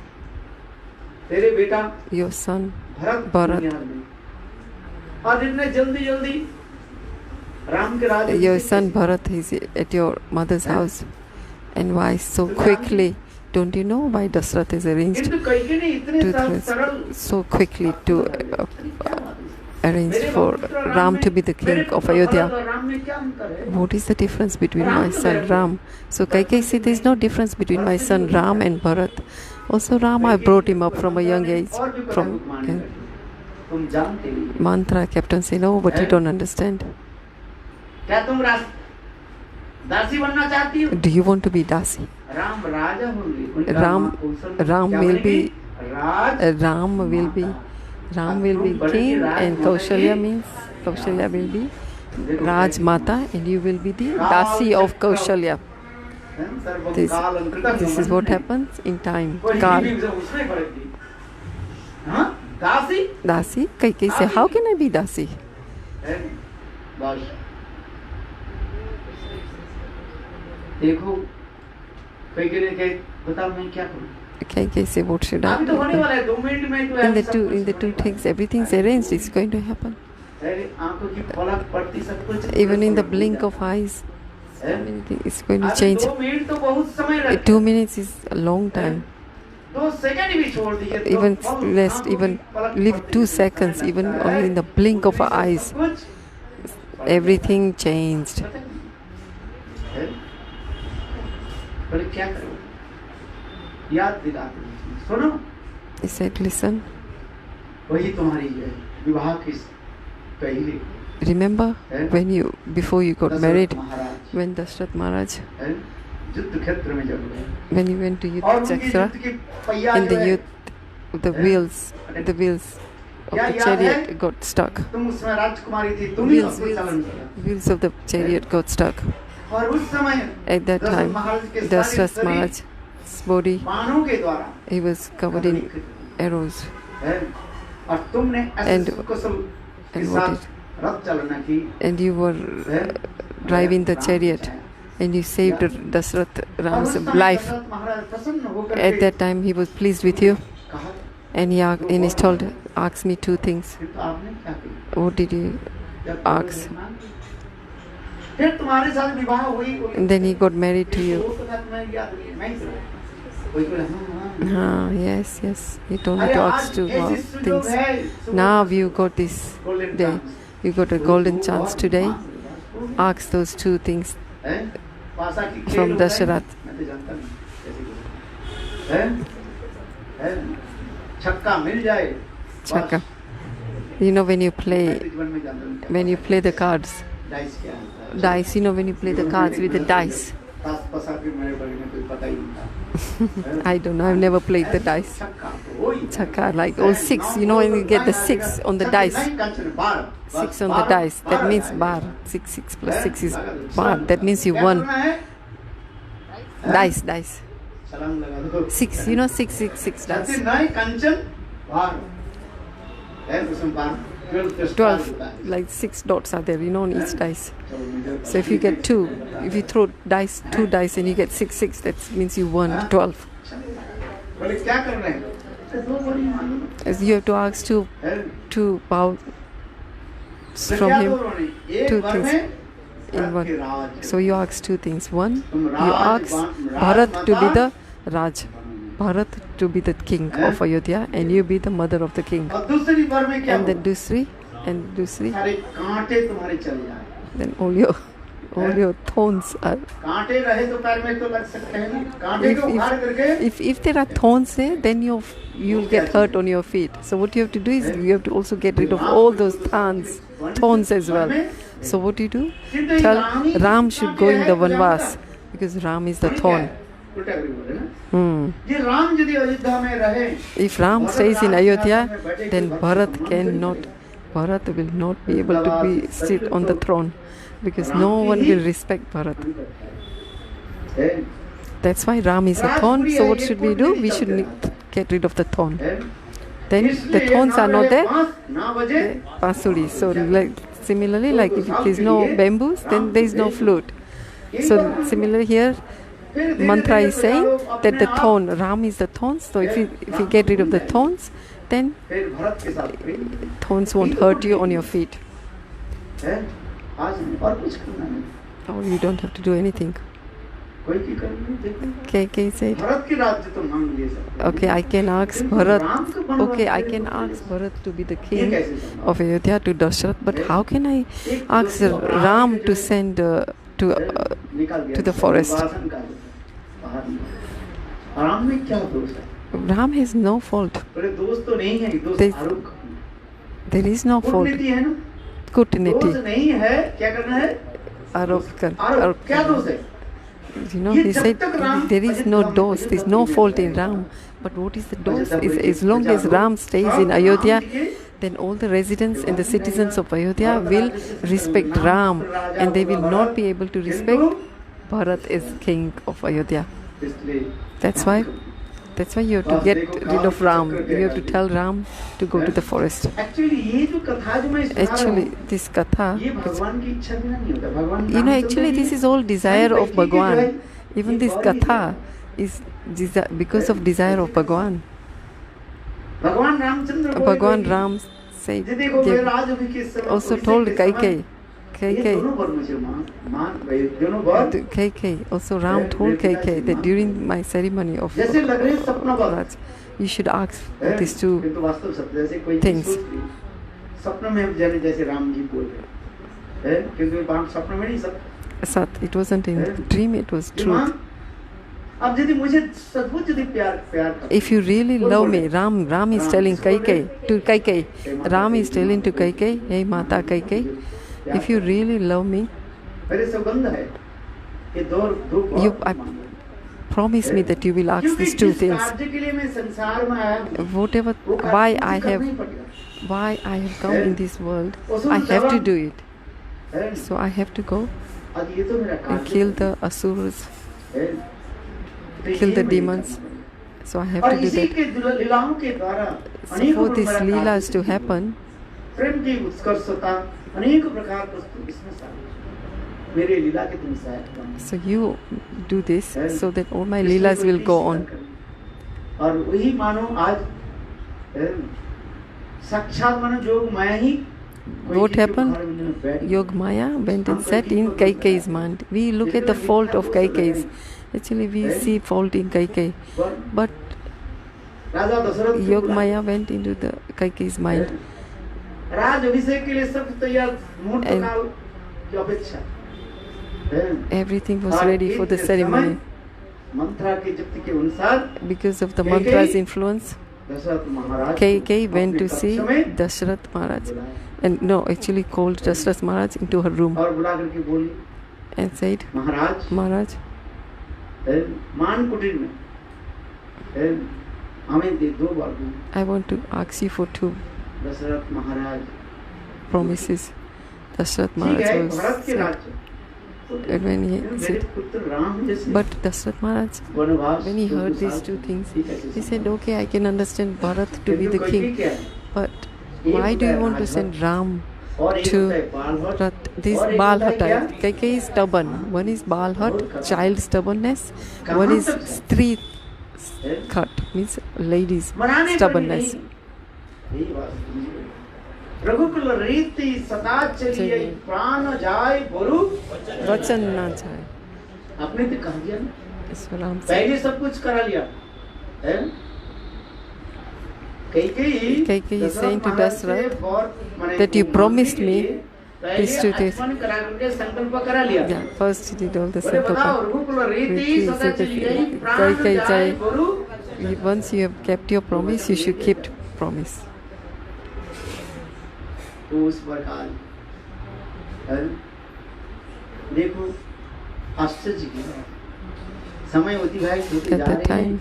[SPEAKER 1] तेरे बेटा
[SPEAKER 2] your son
[SPEAKER 1] भरत
[SPEAKER 2] Bharat.
[SPEAKER 1] दुनिया में, और इतने जल्दी जल्दी राम के राज
[SPEAKER 2] your son Bharat is at your mother's house, and why so quickly? Don't you know why Dasrath is arranged
[SPEAKER 1] किंतु कैके ने इतने
[SPEAKER 2] to
[SPEAKER 1] सरल
[SPEAKER 2] so quickly to arrange for Ram to be the king of Ayodhya?
[SPEAKER 1] Ram में क्या अंतर है?
[SPEAKER 2] What is the difference between my son Ram? So Kaikeyi said, there is no difference between my son Ram and Bharat. Also Ram, I brought him up from a young age. From
[SPEAKER 1] तुम जानते नहीं,
[SPEAKER 2] mantra kept on saying, no, but you don't understand.
[SPEAKER 1] क्या तुम दासी बनना चाहती हो?
[SPEAKER 2] Do you want to be Dasi?
[SPEAKER 1] Ram राजा होंगे,
[SPEAKER 2] Ram
[SPEAKER 1] क्या
[SPEAKER 2] will
[SPEAKER 1] बनेगी?
[SPEAKER 2] be
[SPEAKER 1] Raj
[SPEAKER 2] Ram will be king, and Kaushalya will be Raj Mata, and you will be the Dasi of Kaushalya. This is what happens in time. Kal.
[SPEAKER 1] हाँ? दासी
[SPEAKER 2] Dasi? Kaikeyi say, how can I be Dasi?
[SPEAKER 1] बस देखो, कैके ने कहे बताओ मैं क्या करूं?
[SPEAKER 2] Kaikeyi say, what should I
[SPEAKER 1] अभी तो होने
[SPEAKER 2] do?
[SPEAKER 1] वाला है, 2 मिनट में तो
[SPEAKER 2] In the two things, everything's arranged. It's going to happen.
[SPEAKER 1] आंखों की पलक पड़ती सब कुछ,
[SPEAKER 2] Even in the blink of eyes, anything is going to
[SPEAKER 1] अभी
[SPEAKER 2] change.
[SPEAKER 1] 2 मिनट तो बहुत समय लगता
[SPEAKER 2] 2 minutes is a long time.
[SPEAKER 1] 2 second भी छोड़ दीजिए तो
[SPEAKER 2] Even
[SPEAKER 1] बहुत
[SPEAKER 2] less,
[SPEAKER 1] आंखों
[SPEAKER 2] even
[SPEAKER 1] की पलक
[SPEAKER 2] live
[SPEAKER 1] पड़ती
[SPEAKER 2] 2
[SPEAKER 1] है,
[SPEAKER 2] seconds,
[SPEAKER 1] समय
[SPEAKER 2] even
[SPEAKER 1] लगता है,
[SPEAKER 2] only in the blink of our eyes,
[SPEAKER 1] सब कुछ
[SPEAKER 2] everything changed.
[SPEAKER 1] पता नहीं। है? बोले क्या करो? याद दिलाते हैं। सुनो,
[SPEAKER 2] He said, listen,
[SPEAKER 1] वही तुम्हारी है विवाह की पहले
[SPEAKER 2] remember before you got married,
[SPEAKER 1] Maharaj
[SPEAKER 2] when Dashrath Maharaj,
[SPEAKER 1] है? युद्ध क्षेत्र में जब गए
[SPEAKER 2] when he went to
[SPEAKER 1] और
[SPEAKER 2] Yuddha
[SPEAKER 1] उनकी
[SPEAKER 2] Chakra,
[SPEAKER 1] युद्ध की पहिया
[SPEAKER 2] in
[SPEAKER 1] जो
[SPEAKER 2] the
[SPEAKER 1] है,
[SPEAKER 2] youth, the wheels of the chariot got stuck.
[SPEAKER 1] तुम उसमें राजकुमारी थी, तुम ही
[SPEAKER 2] Wheels,
[SPEAKER 1] उसको चालन किया।
[SPEAKER 2] wheels of the chariot got stuck.
[SPEAKER 1] और उस समय
[SPEAKER 2] At that
[SPEAKER 1] दशरथ
[SPEAKER 2] time,
[SPEAKER 1] महाराज के सारे
[SPEAKER 2] Dashrath
[SPEAKER 1] शरीर
[SPEAKER 2] Maharaj's body,
[SPEAKER 1] बाणों के द्वारा
[SPEAKER 2] he was covered in arrows.
[SPEAKER 1] है, और तुमने
[SPEAKER 2] And-
[SPEAKER 1] ऐसे कुशल के
[SPEAKER 2] and what
[SPEAKER 1] साथ रथ चालना की,
[SPEAKER 2] And you were
[SPEAKER 1] है,
[SPEAKER 2] driving the
[SPEAKER 1] राम
[SPEAKER 2] chariot,
[SPEAKER 1] बचाया।
[SPEAKER 2] and you saved Dashrath
[SPEAKER 1] और
[SPEAKER 2] Ram's
[SPEAKER 1] उस समय
[SPEAKER 2] life.
[SPEAKER 1] दशरथ महाराज प्रसन्न होकर
[SPEAKER 2] At
[SPEAKER 1] के
[SPEAKER 2] that time, he was pleased with you,
[SPEAKER 1] कहा,
[SPEAKER 2] and he told, ask me 2 things.
[SPEAKER 1] फिर तो आपने क्या किया?
[SPEAKER 2] What did you
[SPEAKER 1] जब
[SPEAKER 2] ask?
[SPEAKER 1] फिर तुम्हारे साथ विवाह हुई, कोई-
[SPEAKER 2] And then he got married to you.
[SPEAKER 1] वो तो बात मैं याद नहीं करूँ। कोई बोले, हाँ,
[SPEAKER 2] Yes. He told me
[SPEAKER 1] अरे
[SPEAKER 2] to
[SPEAKER 1] आज
[SPEAKER 2] ask 2
[SPEAKER 1] ऐसी सुयोग
[SPEAKER 2] things.
[SPEAKER 1] है, सुयोग
[SPEAKER 2] Now you got this
[SPEAKER 1] golden
[SPEAKER 2] day.
[SPEAKER 1] chance।
[SPEAKER 2] You got a golden
[SPEAKER 1] वो
[SPEAKER 2] chance
[SPEAKER 1] बहुत
[SPEAKER 2] today.
[SPEAKER 1] मान-
[SPEAKER 2] Ask those 2 things
[SPEAKER 1] है? पासा की खेल
[SPEAKER 2] from
[SPEAKER 1] होता है,
[SPEAKER 2] Dasharath.
[SPEAKER 1] मैं तो जानता नहीं कैसे होता है? है? छक्का मिल जाए, बस।
[SPEAKER 2] Chaka. You know when you
[SPEAKER 1] मैं
[SPEAKER 2] play,
[SPEAKER 1] तो जीवन में जानता नहीं क्या
[SPEAKER 2] when you play the cards,
[SPEAKER 1] dice क्या होता है।
[SPEAKER 2] dice. You know when you play the cards with the dice.
[SPEAKER 1] ताश पसा के मेरे बड़े में कोई पता ही नहीं था।
[SPEAKER 2] I don't know. I've never played the dice.
[SPEAKER 1] छक्का तो वही है।
[SPEAKER 2] Chaka, like all 6. You know when you get the 6 on the dice. 6 on the dice. That means bar. 6 plus 6 is bar. That means you won. Dice.
[SPEAKER 1] छलांग लगा दो।
[SPEAKER 2] 6. You know 6 dice.
[SPEAKER 1] नहीं कंचन बार है, उसमें बार 12
[SPEAKER 2] 12. Like 6 dots are there. You know on each dice. So if you get 2, if you throw dice 2 dice and you get 6, that means you won 12.
[SPEAKER 1] बोले क्या कर रहे हैं? तो दो बड़ी मालूम
[SPEAKER 2] As you have to ask to
[SPEAKER 1] है।
[SPEAKER 2] bow
[SPEAKER 1] तो
[SPEAKER 2] from
[SPEAKER 1] क्या
[SPEAKER 2] him.
[SPEAKER 1] दोनों ने? एक
[SPEAKER 2] 2
[SPEAKER 1] बार
[SPEAKER 2] things
[SPEAKER 1] में
[SPEAKER 2] in
[SPEAKER 1] रथ
[SPEAKER 2] one.
[SPEAKER 1] के राज।
[SPEAKER 2] So you ask 2 things. One,
[SPEAKER 1] तुम
[SPEAKER 2] you
[SPEAKER 1] Raj
[SPEAKER 2] ask
[SPEAKER 1] Raj
[SPEAKER 2] Bharat to be
[SPEAKER 1] माता
[SPEAKER 2] the Raj, Bharat to be the king of Ayodhya, and you be the mother of the king.
[SPEAKER 1] और दूसरी बार में क्या
[SPEAKER 2] And then
[SPEAKER 1] हुआ?
[SPEAKER 2] Dusri,
[SPEAKER 1] सारे कांटे तुम्हारे चल जाए।
[SPEAKER 2] then all your thorns are.
[SPEAKER 1] कांटे रहे तो पैर में तो लग सकते हैं ना, कांटे को उखाड़ करके
[SPEAKER 2] If there are thorns there, then you'll get hurt on your feet. So what you have to do is you have to also get rid of all those thorns as well. So what do you do? Tell Ram should go in the Vanvas because Ram is the thorn.
[SPEAKER 1] उल्टा करके बोले ना, ये राम यदि अयोध्या में रहे,
[SPEAKER 2] If Ram stays in Ayodhya, then Bharat will not be able to sit on the throne because no one will respect Bharat.
[SPEAKER 1] है,
[SPEAKER 2] That's why Ram is a thorn. So what should we do? We should get rid of the thorn.
[SPEAKER 1] है।
[SPEAKER 2] Then the
[SPEAKER 1] इसलिए
[SPEAKER 2] thorns
[SPEAKER 1] ना
[SPEAKER 2] are not
[SPEAKER 1] रहे
[SPEAKER 2] there.
[SPEAKER 1] बांस, ना बजे
[SPEAKER 2] Pasuri. So like similarly, like if there's no bamboos, then there is no flute. So similarly here, mantra is saying that the thorn, Ram is the thorns. So if you get rid of the thorns, then thorns won't hurt you on your feet. Or you don't have to do anything. KK said, okay, I can ask Bharat. Okay, I can ask Bharat to be the king of Ayodhya to Dashrath, but how can I ask Ram to send to the forest? Ram has no fault. There is no fault. Kootiniti. Arop. You know, he said there is no dose, there is no fault in Ram. But what is the dose? As long as Ram stays in Ayodhya, then all the residents and the citizens of Ayodhya will respect Ram, and they will not be able to respect Bharat as king of Ayodhya. That's why you have to get rid of Ram. You have to tell Ram to go to the forest. Actually, this katha, actually this is all desire of Bhagwan. Even this katha is because of desire of Bhagwan. Bhagwan Ram said, also told Kaikai. Also Ram told Kaikai that during my ceremony of Raj, you should ask these two things. Sat, it wasn't in dream, it was truth. If you really love me, Ram is telling Kaikai, Ram is telling to Kaikai, hey Mata Kaikai, if you really love me, I promise me that you will ask these two things. Whatever, why I have come in this world, I have to do it. So I have to go and kill the asuras, kill the demons. So I have to do that. So for these leelas to happen, so you do this so that all my leelas will go on. What happened? Yog Maya went and sat in Kaikai's mind. We look at the fault of Kaikai's. Actually, we see fault in Kaikai. But Yog Maya went into the Kaikai's mind. And everything was ready for the ceremony. Because of the mantra's influence, Kaikai went to see Dashrath Maharaj. And no, actually called Dashrath Maharaj into her room and said, Maharaj, I want to ask you for two promises. Dashrath Maharaj was said. And when he said, but Dashrath Maharaj, when he heard these two things, he said, okay, I can understand Bharat to be the king, but why do you want to send Ram to this Balhatai? Kaikai is stubborn. One is Balhat, child stubbornness. One is Stri Khat, means ladies stubbornness. रघुकुल रीति सदा चलिए प्राण जाए गुरु वचन ना जाए. आपने तो कह दिया ना, पहले सब कुछ करा लिया. Kaikai is saying to Dashrath that you promised me this to this. Yeah, first he did all the sankalpa. Kaikai say, once you have kept your promise, you should keep promise. उस प्रकार देखो आश्चर्य की समय अतिबाहित होते जा रहे हैं,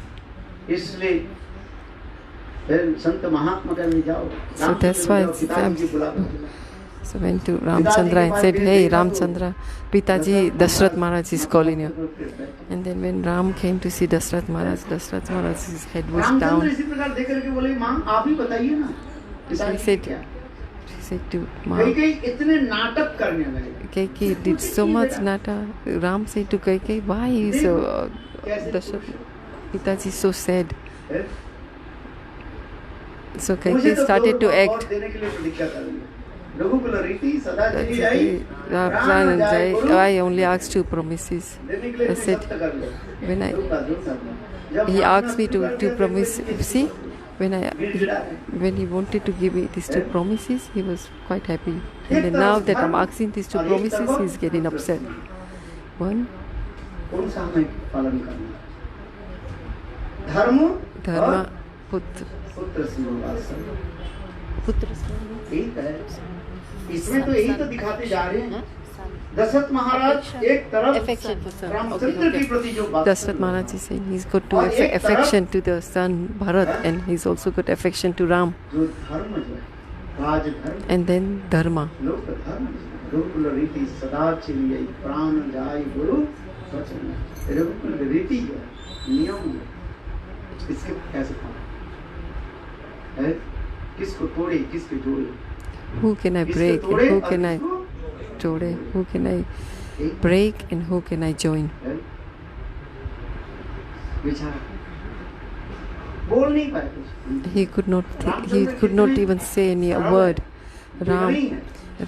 [SPEAKER 2] इसलिए संत महात्मा का में जाओ. So that's why so went to Ramchandra and said, hey Ramchandra, Pitaji Dashrath Maharaj is calling you. And then when Ram came to see Dashrath Maharaj's head was down. So he said, he said to Ma,
[SPEAKER 1] कई इतने नाटक करने लगे।
[SPEAKER 2] Kaikeyi did so much nata. Ram said to Kaikeyi, why is Dashrath Pitaji so sad?
[SPEAKER 1] हैं?
[SPEAKER 2] So
[SPEAKER 1] मुझे
[SPEAKER 2] Kaikeyi
[SPEAKER 1] तो
[SPEAKER 2] started to
[SPEAKER 1] और
[SPEAKER 2] act.
[SPEAKER 1] देने के लिए प्रतीक्षा कर रही है। रघुकुल रीति सदा चली आई,
[SPEAKER 2] Ram
[SPEAKER 1] प्राण जाए गुरु,
[SPEAKER 2] I only asked 2 promises.
[SPEAKER 1] देने के लिए
[SPEAKER 2] I
[SPEAKER 1] तुम
[SPEAKER 2] said,
[SPEAKER 1] सत्य कर लो।
[SPEAKER 2] when I
[SPEAKER 1] धोखा। जब
[SPEAKER 2] he
[SPEAKER 1] मांगना
[SPEAKER 2] asked me
[SPEAKER 1] शुरू
[SPEAKER 2] to
[SPEAKER 1] करते थे,
[SPEAKER 2] promise.
[SPEAKER 1] फिर
[SPEAKER 2] See, when
[SPEAKER 1] गिड़गिड़ा है।
[SPEAKER 2] when he wanted to give me these 2 promises, he was quite happy. And then now that I'm asking these 2 promises, he's getting upset. One,
[SPEAKER 1] कौन सा हमें पालन करना? धर्म
[SPEAKER 2] Dharma,
[SPEAKER 1] और
[SPEAKER 2] Putra.
[SPEAKER 1] पुत्र सिंहासन।
[SPEAKER 2] Putra.
[SPEAKER 1] ठीक है, इसमें तो यही तो दिखाते जा रहे हैं। दशरथ महाराज एक तरफ
[SPEAKER 2] Affection for son.
[SPEAKER 1] रामचंद्र के प्रति जो बात
[SPEAKER 2] Dashrath Maharaj is saying he's got
[SPEAKER 1] और एक
[SPEAKER 2] affection to the son Bharat, and he's also got affection to Ram.
[SPEAKER 1] जो धर्म जो है, राजधर्म,
[SPEAKER 2] And then Dharma.
[SPEAKER 1] लोक धर्म, रघुकुल रीति सदा चली आई, प्राण जाए गुरु वचन। रघुकुल रीति जो है, नियम है, इसके कैसे पालन है? किसको तोड़े, किसको जोड़े?
[SPEAKER 2] Who can I
[SPEAKER 1] किसको
[SPEAKER 2] break
[SPEAKER 1] तोड़े
[SPEAKER 2] and who
[SPEAKER 1] और
[SPEAKER 2] can I
[SPEAKER 1] किसको
[SPEAKER 2] jode? Who can I
[SPEAKER 1] एक
[SPEAKER 2] break and who can I join?
[SPEAKER 1] है? विचार बोल नहीं पाए कुछ।
[SPEAKER 2] He could not. He could not even say any word. Ram.
[SPEAKER 1] नहीं है।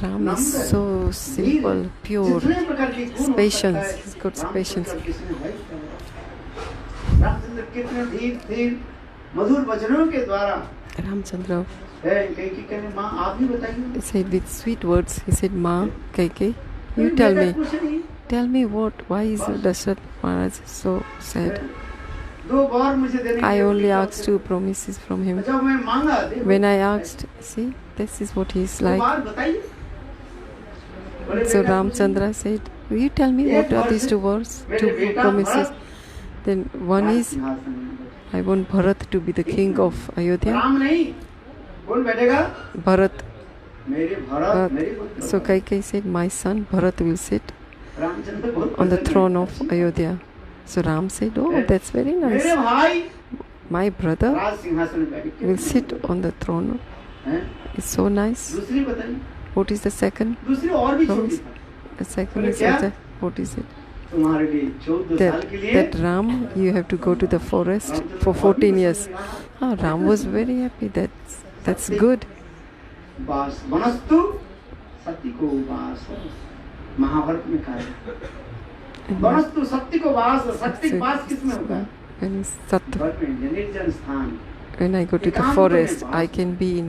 [SPEAKER 2] Ram is so simple, pure.
[SPEAKER 1] जितने प्रकार के गुण हो
[SPEAKER 2] patience.
[SPEAKER 1] सकता है,
[SPEAKER 2] He's got
[SPEAKER 1] रामचंद्र
[SPEAKER 2] patience.
[SPEAKER 1] किसने है क्या? रामचंद्र कितने धीर मधुर वचनों के द्वारा
[SPEAKER 2] Ramchandra
[SPEAKER 1] है। कहीं की कहने माँ आप ही बताइए।
[SPEAKER 2] said with sweet words, he said, Ma, Kaikeyi, you
[SPEAKER 1] फिर
[SPEAKER 2] tell
[SPEAKER 1] बेटा
[SPEAKER 2] me.
[SPEAKER 1] कुछ नहीं।
[SPEAKER 2] Tell me why is Dashrath Maharaj so sad?
[SPEAKER 1] दो बार मुझे देने के
[SPEAKER 2] I
[SPEAKER 1] लिए
[SPEAKER 2] only
[SPEAKER 1] बोली,
[SPEAKER 2] asked 2 promises from him.
[SPEAKER 1] जब मैं मांगा दे
[SPEAKER 2] When I asked, see, this is what he's
[SPEAKER 1] दो
[SPEAKER 2] like.
[SPEAKER 1] बार बताइए। बोले,
[SPEAKER 2] So
[SPEAKER 1] बेटा,
[SPEAKER 2] Ramchandra said, will you tell me what are these 2 words, 2 promises? Then one is,
[SPEAKER 1] सिंहासन में बैठे।
[SPEAKER 2] I want Bharat to be the king of Ayodhya.
[SPEAKER 1] Ram नहीं, कौन बैठेगा?
[SPEAKER 2] Bharat.
[SPEAKER 1] मेरे भरत, मेरे पुत्र।
[SPEAKER 2] So Kaikeyi said, my son Bharat will sit
[SPEAKER 1] Ramchandra बहुत
[SPEAKER 2] on the
[SPEAKER 1] प्रसन्न
[SPEAKER 2] throne
[SPEAKER 1] है।
[SPEAKER 2] of Ayodhya. So Ram said, oh, that's very nice.
[SPEAKER 1] मेरे भाई
[SPEAKER 2] My brother
[SPEAKER 1] राज सिंहासन में बैठ के
[SPEAKER 2] will sit on the throne.
[SPEAKER 1] हैं?
[SPEAKER 2] It's so nice.
[SPEAKER 1] दूसरी बताइए।
[SPEAKER 2] What is the second?
[SPEAKER 1] दूसरी और भी छोटी
[SPEAKER 2] promise?
[SPEAKER 1] था।
[SPEAKER 2] The second
[SPEAKER 1] बोले
[SPEAKER 2] is
[SPEAKER 1] क्या?
[SPEAKER 2] that, what is it?
[SPEAKER 1] तुम्हारे लिए 14 साल के लिए
[SPEAKER 2] That Ram, you have to go to the forest for 14 years. Ah, Ram was very happy. That's good.
[SPEAKER 1] वास वनस्तु सत्य को वास महाभारत में कहा है। वनस्तु सत्य को वास, सत्य का वास किसमें होगा?
[SPEAKER 2] When Sat-
[SPEAKER 1] वन में निर्जन स्थान।
[SPEAKER 2] when I go to the forest, I can be in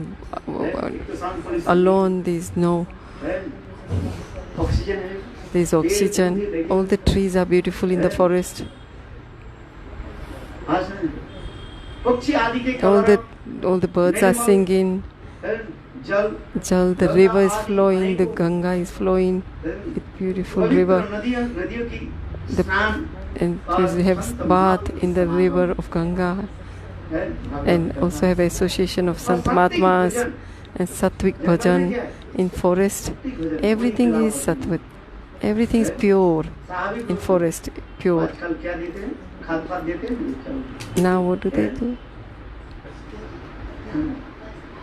[SPEAKER 2] alone. There's no,
[SPEAKER 1] oxygen है।
[SPEAKER 2] there's oxygen. All the trees are beautiful in the forest.
[SPEAKER 1] हाँ, सुनिए। पक्षी आदि के
[SPEAKER 2] All the birds are singing.
[SPEAKER 1] जल
[SPEAKER 2] Jal, the river is flowing. The Ganga is flowing. It's beautiful river.
[SPEAKER 1] नदियों की
[SPEAKER 2] The-
[SPEAKER 1] स्नान
[SPEAKER 2] And we have bath in the river of Ganga, and also have association of Sant Mahatmas and Sattvic Bhajan in forest. Everything is Sattvic. Everything is pure in forest, pure.
[SPEAKER 1] आजकल क्या देते हैं? खाद पात देते हैं?
[SPEAKER 2] Now what do they do?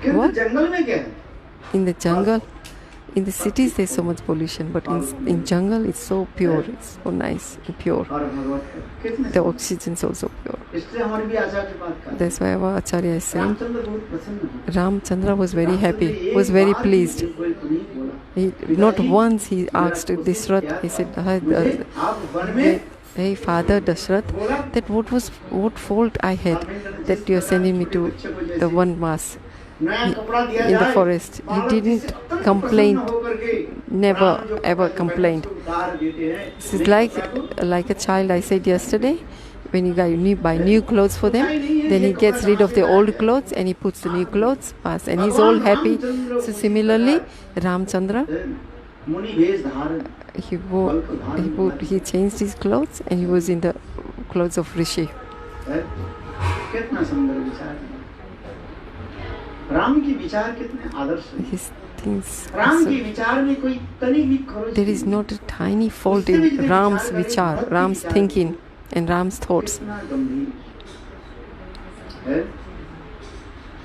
[SPEAKER 1] किंतु
[SPEAKER 2] What?
[SPEAKER 1] जंगल में क्या है?
[SPEAKER 2] In the jungle, in the cities there's so much pollution, but in jungle it's so pure, it's so nice and pure.
[SPEAKER 1] और भगवत कितने
[SPEAKER 2] The oxygen is also pure.
[SPEAKER 1] इसलिए हमारे भी आचार्य की बात कर
[SPEAKER 2] That's why our Acharya is saying
[SPEAKER 1] Ramchandra बहुत प्रसन्न है।
[SPEAKER 2] Ramchandra was very happy, was very pleased. He, not once he asked Dashrath, he said,
[SPEAKER 1] आप वन में
[SPEAKER 2] hey father Dashrath, that what fault I had that you are sending me to the one mass
[SPEAKER 1] नया कपड़ा दिया
[SPEAKER 2] in the
[SPEAKER 1] जाए,
[SPEAKER 2] forest. He
[SPEAKER 1] बालक
[SPEAKER 2] didn't
[SPEAKER 1] जिसे अत्यंत
[SPEAKER 2] complain,
[SPEAKER 1] प्रसन्न होकर के
[SPEAKER 2] never
[SPEAKER 1] राम जो
[SPEAKER 2] ever
[SPEAKER 1] कपड़ा
[SPEAKER 2] complained.
[SPEAKER 1] उतार देते हैं।
[SPEAKER 2] It's like a child. I said yesterday, when you buy new clothes for them, then he gets rid of the old clothes and he puts the new clothes, and he's all happy. So similarly, Ramchandra,
[SPEAKER 1] मुनि वेश धारण
[SPEAKER 2] he changed his clothes and he was in the clothes of Rishi.
[SPEAKER 1] कितना सुंदर विचार है। राम की विचार कितने आदर्श हैं।
[SPEAKER 2] His things.
[SPEAKER 1] राम के विचार में कोई तनिक भी खरोच
[SPEAKER 2] There is not a tiny fault in Ram's vichar, Ram's thinking, and Ram's thoughts.
[SPEAKER 1] कितना गंभीर है।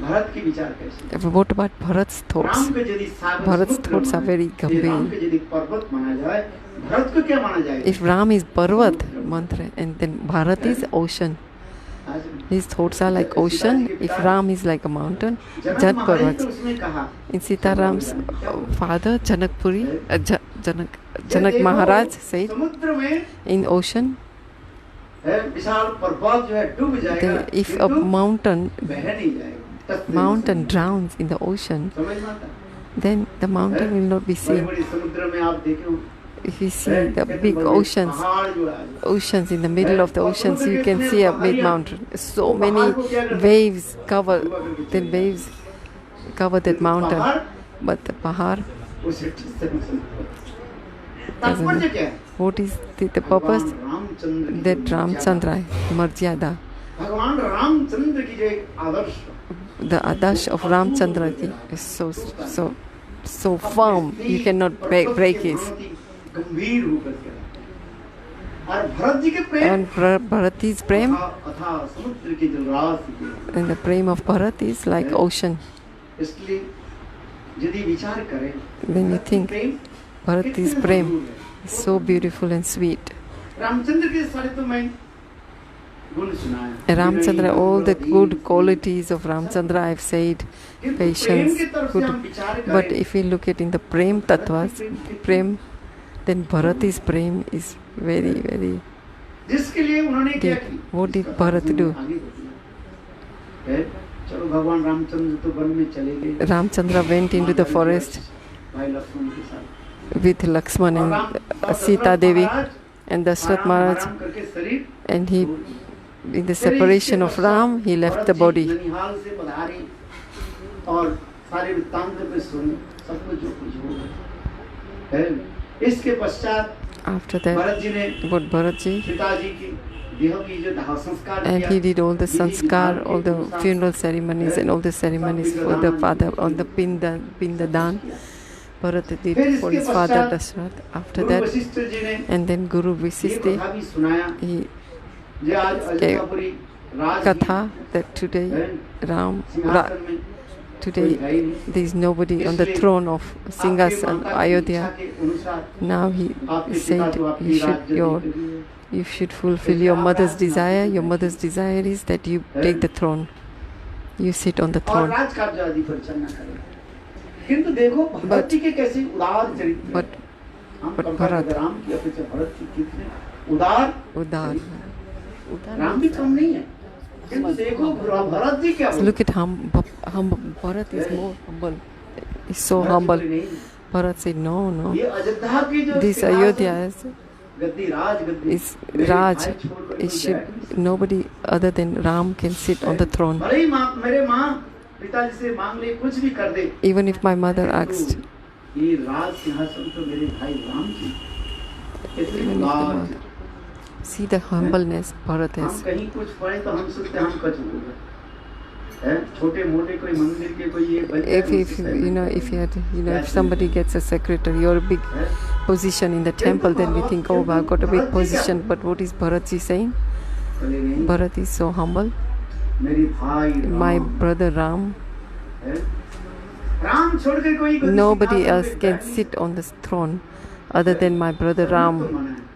[SPEAKER 1] भरत के विचार कैसे?
[SPEAKER 2] What about Bharat's thoughts?
[SPEAKER 1] Ram के यदि सागर
[SPEAKER 2] Bharat's
[SPEAKER 1] समुद्र
[SPEAKER 2] thoughts are
[SPEAKER 1] माने,
[SPEAKER 2] very
[SPEAKER 1] ये राम
[SPEAKER 2] gambhir.
[SPEAKER 1] के यदि पर्वत माना जाए, भरत को क्या माना जाएगा?
[SPEAKER 2] If Ram is Parvat mantra and then Bharat is ocean. His thoughts are like ocean. If Ram is like a mountain,
[SPEAKER 1] Janak
[SPEAKER 2] Jat
[SPEAKER 1] महाराज ने
[SPEAKER 2] Parvat.
[SPEAKER 1] तो उसमें कहा,
[SPEAKER 2] In Sitaram's father Janakpuri, Janak
[SPEAKER 1] देखो,
[SPEAKER 2] Maharaj said
[SPEAKER 1] समुद्र में
[SPEAKER 2] in ocean,
[SPEAKER 1] है, विशाल पर्वत जो है डूब जाएगा,
[SPEAKER 2] that if a
[SPEAKER 1] किंतु
[SPEAKER 2] mountain
[SPEAKER 1] बह नहीं जाएगा। तत्व
[SPEAKER 2] mountain
[SPEAKER 1] समझ-
[SPEAKER 2] drowns in the ocean,
[SPEAKER 1] समझ में आता?
[SPEAKER 2] then the mountain will not be seen.
[SPEAKER 1] बड़े-बड़े समुद्र में आप देखे हो,
[SPEAKER 2] If you see
[SPEAKER 1] है,
[SPEAKER 2] the
[SPEAKER 1] कितने
[SPEAKER 2] big
[SPEAKER 1] बड़े
[SPEAKER 2] oceans,
[SPEAKER 1] पहाड़ जो है,
[SPEAKER 2] oceans in the middle of the oceans, you can see a big mountain. So many waves cover, then waves cover that mountain.
[SPEAKER 1] पहाड़
[SPEAKER 2] But the Pahar,
[SPEAKER 1] उसे ठीक से नहीं समझ। तात्पर्य क्या है?
[SPEAKER 2] what is the purpose?
[SPEAKER 1] भगवान रामचंद्र की
[SPEAKER 2] That
[SPEAKER 1] जो
[SPEAKER 2] Ramchandra, Marjada,
[SPEAKER 1] भगवान रामचंद्र की जो एक आदर्श,
[SPEAKER 2] the Adash of Ramchandra ki is so firm, you cannot break it.
[SPEAKER 1] गंभीर होकर के रहते हैं। और भरत जी के प्रेम
[SPEAKER 2] And Bharati's prem,
[SPEAKER 1] अथाह समुद्र की जलराशि के,
[SPEAKER 2] and the prem of Bharat is like ocean.
[SPEAKER 1] इसलिए यदि विचार करें,
[SPEAKER 2] When you think
[SPEAKER 1] Prem
[SPEAKER 2] Bharati's
[SPEAKER 1] कितने
[SPEAKER 2] prem
[SPEAKER 1] मधुर है।
[SPEAKER 2] is so beautiful and sweet.
[SPEAKER 1] Ramchandra के सारे तो मैं गुण सुनाया।
[SPEAKER 2] Ramchandra, all the good qualities of Ramchandra I've said,
[SPEAKER 1] किंतु
[SPEAKER 2] patience,
[SPEAKER 1] प्रेम की तरफ से
[SPEAKER 2] good.
[SPEAKER 1] हम विचार
[SPEAKER 2] But
[SPEAKER 1] करें,
[SPEAKER 2] if we look at in the prem tattvas, prem, then Bharati's prem is very, very.
[SPEAKER 1] जिसके लिए उन्होंने क्या
[SPEAKER 2] Deep.
[SPEAKER 1] की?
[SPEAKER 2] What did
[SPEAKER 1] इसका
[SPEAKER 2] Bharat
[SPEAKER 1] अर्जुन
[SPEAKER 2] do?
[SPEAKER 1] आगे बढ़ गया। है, चलो भगवान रामचंद्र तो वन में चले गए।
[SPEAKER 2] Ramchandra went into the forest
[SPEAKER 1] भाई लक्ष्मण के साथ।
[SPEAKER 2] with Lakshman
[SPEAKER 1] और
[SPEAKER 2] and
[SPEAKER 1] Ram-
[SPEAKER 2] Sita Devi
[SPEAKER 1] Maharaj
[SPEAKER 2] and Dashrath Maharaj,
[SPEAKER 1] आराम करके शरीर
[SPEAKER 2] and he,
[SPEAKER 1] छोड़-
[SPEAKER 2] in the separation of Ram, he left the body.
[SPEAKER 1] ननिहाल से पधारे और सारे वृत्तांत में सुने सब कुछ जो कुछ हो गया। है, इसके पश्चात
[SPEAKER 2] After that,
[SPEAKER 1] भरत जी ने
[SPEAKER 2] what Bharatji,
[SPEAKER 1] पिताजी की देह की जो दाह संस्कार
[SPEAKER 2] and
[SPEAKER 1] किया,
[SPEAKER 2] he did all the
[SPEAKER 1] Vidhi
[SPEAKER 2] sanskar,
[SPEAKER 1] विधान
[SPEAKER 2] all
[SPEAKER 1] के
[SPEAKER 2] the
[SPEAKER 1] अनुसार
[SPEAKER 2] funeral ceremonies and all the ceremonies for the father, on the Pindadan. Bharat did for his father Dashrath. After
[SPEAKER 1] Guru
[SPEAKER 2] that,
[SPEAKER 1] Vashishtha ji ने
[SPEAKER 2] and then Guru
[SPEAKER 1] ये
[SPEAKER 2] Vasishtha,
[SPEAKER 1] कथा भी सुनाया
[SPEAKER 2] he
[SPEAKER 1] जे आज अयोध्यापुरी राज
[SPEAKER 2] katha that today Ram,
[SPEAKER 1] सिंहासन में
[SPEAKER 2] today there is nobody on the throne of Singhasan, Ayodhya. Now he said you should fulfill your mother's desire. Your mother's desire is that you take the throne. You sit on the
[SPEAKER 1] और
[SPEAKER 2] throne.
[SPEAKER 1] राज कार्य आदि परिचालना करें। किंतु देखो भरत जी के कैसे उदार चरित्र
[SPEAKER 2] But
[SPEAKER 1] हम
[SPEAKER 2] but
[SPEAKER 1] कंपेयर
[SPEAKER 2] भरत-
[SPEAKER 1] राम की अपेक्षा भरत जी कितने उदार
[SPEAKER 2] Udar.
[SPEAKER 1] राम भी कम नहीं है किंतु देखो भरत जी क्या
[SPEAKER 2] Look at Bharat is more humble. He's so humble. Bharat said, no.
[SPEAKER 1] ये अयोध्या की जो
[SPEAKER 2] This
[SPEAKER 1] सिंहासन,
[SPEAKER 2] Ayodhya
[SPEAKER 1] Gaddi Raj Gaddi
[SPEAKER 2] is
[SPEAKER 1] मेरे
[SPEAKER 2] Raj.
[SPEAKER 1] भाई छोड़कर
[SPEAKER 2] It
[SPEAKER 1] कोई
[SPEAKER 2] should,
[SPEAKER 1] जाए।
[SPEAKER 2] nobody other than Ram can sit on the throne.
[SPEAKER 1] भले ही मेरे माँ पिताजी से मांग ले कुछ भी कर दे
[SPEAKER 2] Even if my mother asked,
[SPEAKER 1] ये राज सिंहासन तो मेरे भाई राम की इतनी
[SPEAKER 2] even if the
[SPEAKER 1] लाज
[SPEAKER 2] mother. See the humbleness Bharat
[SPEAKER 1] हम
[SPEAKER 2] has.
[SPEAKER 1] कहीं कुछ पढ़े तो हम सोचते हम कच हो गए हैं छोटे मोटे कोई मंदिर के कोई ये बन जाए,
[SPEAKER 2] If you know, if somebody gets a secretary or a big
[SPEAKER 1] हैं?
[SPEAKER 2] position in the temple, then we think, oh, I've got a big position. But what is Bharatji saying?
[SPEAKER 1] बोले नहीं,
[SPEAKER 2] Bharat is so humble.
[SPEAKER 1] मेरी भाई Ram
[SPEAKER 2] My brother Ram,
[SPEAKER 1] है? राम छोड़ के कोई गद्दी
[SPEAKER 2] nobody
[SPEAKER 1] सिंहासन
[SPEAKER 2] else
[SPEAKER 1] पे
[SPEAKER 2] can
[SPEAKER 1] बैठ
[SPEAKER 2] sit on the throne other than my brother
[SPEAKER 1] नहीं।
[SPEAKER 2] Ram.
[SPEAKER 1] तो मना है।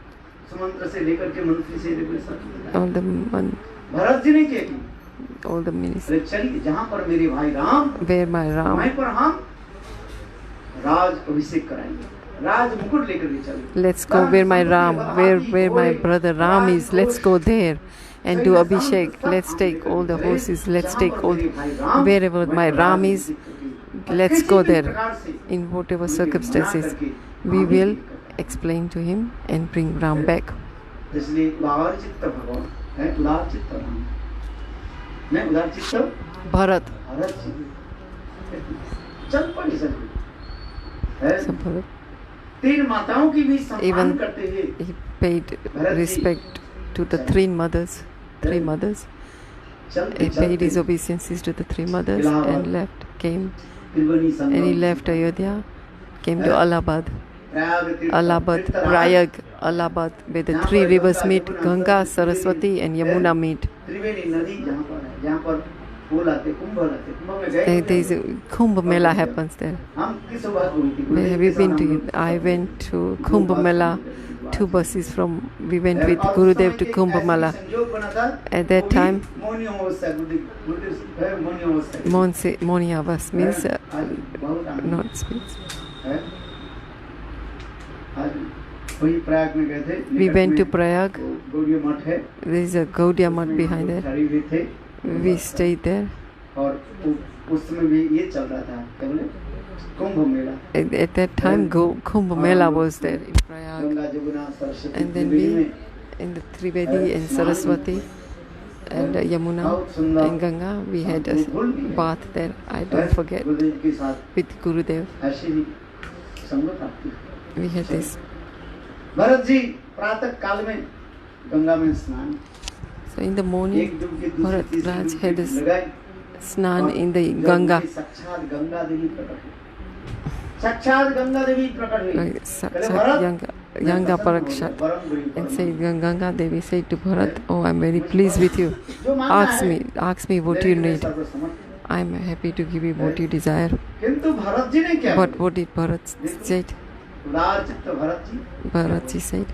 [SPEAKER 1] सुमंत्र से लेकर के मंत्री से लेकर सब
[SPEAKER 2] All the
[SPEAKER 1] भरत जी ने क्या की
[SPEAKER 2] all the ministers.
[SPEAKER 1] अरे चलिए जहाँ पर मेरे भाई राम
[SPEAKER 2] Where my
[SPEAKER 1] वहीं
[SPEAKER 2] Ram?
[SPEAKER 1] पर हम राज अभिषेक कराएंगे राज मुकुट लेकर के चले
[SPEAKER 2] Let's go where my Ram, where my brother Ram is. Let's go there and do Abhishek. Let's take all the horses. Let's take all wherever my Ram is. Let's go there. In whatever circumstances, we will explain to him and bring Ram back.
[SPEAKER 1] इसलिए उदार चित्त भगवान है उदार चित्त राम मैं उदार चित्त
[SPEAKER 2] Bharat.
[SPEAKER 1] भरत जी चल पड़ी सब है
[SPEAKER 2] So Bharat,
[SPEAKER 1] तीन माताओं की भी सम्मान
[SPEAKER 2] Even-
[SPEAKER 1] करते हुए
[SPEAKER 2] he paid respect to the three mothers.
[SPEAKER 1] चलते
[SPEAKER 2] He paid his
[SPEAKER 1] चलते
[SPEAKER 2] obeisances to the three mothers and left, came,
[SPEAKER 1] Triveni
[SPEAKER 2] and he
[SPEAKER 1] Sangam
[SPEAKER 2] left Ayodhya, came to Allahabad.
[SPEAKER 1] Prayag तीर्थ
[SPEAKER 2] Allahabad,
[SPEAKER 1] Tirthraj,
[SPEAKER 2] Prayag, Allahabad, where the three rivers meet, Ganga, Saraswati and Yamuna meet.
[SPEAKER 1] त्रिवेणी नदी जहाँ पर है जहाँ पर वो लाते कुंभ लाते कुंभ में गए
[SPEAKER 2] There's a Kumbh Mela happens there.
[SPEAKER 1] हम किस बात हुई थी
[SPEAKER 2] Where have you been to? I went to Kumbh Mela. 2 buses from. We went with Gurudev to Kumbh Mela. At that time, Moni Avas means not speech.
[SPEAKER 1] वही प्रयाग में गए थे
[SPEAKER 2] We went to Prayag.
[SPEAKER 1] Gaudiya मठ है
[SPEAKER 2] There is a Gaudiya Math behind there.
[SPEAKER 1] खड़ी हुई थे
[SPEAKER 2] We stayed there.
[SPEAKER 1] और उस समय भी ये चल रहा था क्या बोले Kumbh Mela
[SPEAKER 2] At that time, Kumbh Mela was there in Prayag.
[SPEAKER 1] Ganga Jamuna Saraswati
[SPEAKER 2] And then
[SPEAKER 1] Triveni
[SPEAKER 2] we,
[SPEAKER 1] में
[SPEAKER 2] in the Trivedi and Saraswati and Yamuna and Ganga, we had a bath there. I don't forget.
[SPEAKER 1] गुरुदेव के साथ
[SPEAKER 2] With Gurudev,
[SPEAKER 1] ऐसी ही संगत आती
[SPEAKER 2] we had this.
[SPEAKER 1] Bharat ji प्रातः काल में गंगा में स्नान
[SPEAKER 2] So in the morning,
[SPEAKER 1] एक डुबकी दूसरी
[SPEAKER 2] Bharat
[SPEAKER 1] तीसरी
[SPEAKER 2] Raj
[SPEAKER 1] डुबकी
[SPEAKER 2] had this
[SPEAKER 1] लगाई
[SPEAKER 2] snan in the
[SPEAKER 1] जब
[SPEAKER 2] Ganga.
[SPEAKER 1] उनकी साक्षात गंगा देवी प्रकट हुई साक्षात गंगा देवी प्रकट हुई कहले,
[SPEAKER 2] Sakshat
[SPEAKER 1] भरत,
[SPEAKER 2] Yanga
[SPEAKER 1] मैं
[SPEAKER 2] Parakshat.
[SPEAKER 1] परम गुरु
[SPEAKER 2] And
[SPEAKER 1] परम
[SPEAKER 2] said Ganga Devi said to Bharat, "Oh, I'm very pleased with you.
[SPEAKER 1] जो मांगना
[SPEAKER 2] Ask me
[SPEAKER 1] है,
[SPEAKER 2] what you
[SPEAKER 1] मेरे लिए
[SPEAKER 2] need.
[SPEAKER 1] सर्वसमर्थ।
[SPEAKER 2] I'm happy to give you what you desire."
[SPEAKER 1] किंतु भरत जी ने क्या
[SPEAKER 2] But what did Bharat said?
[SPEAKER 1] उदार चित्त Bharat ji
[SPEAKER 2] Bharat ji said.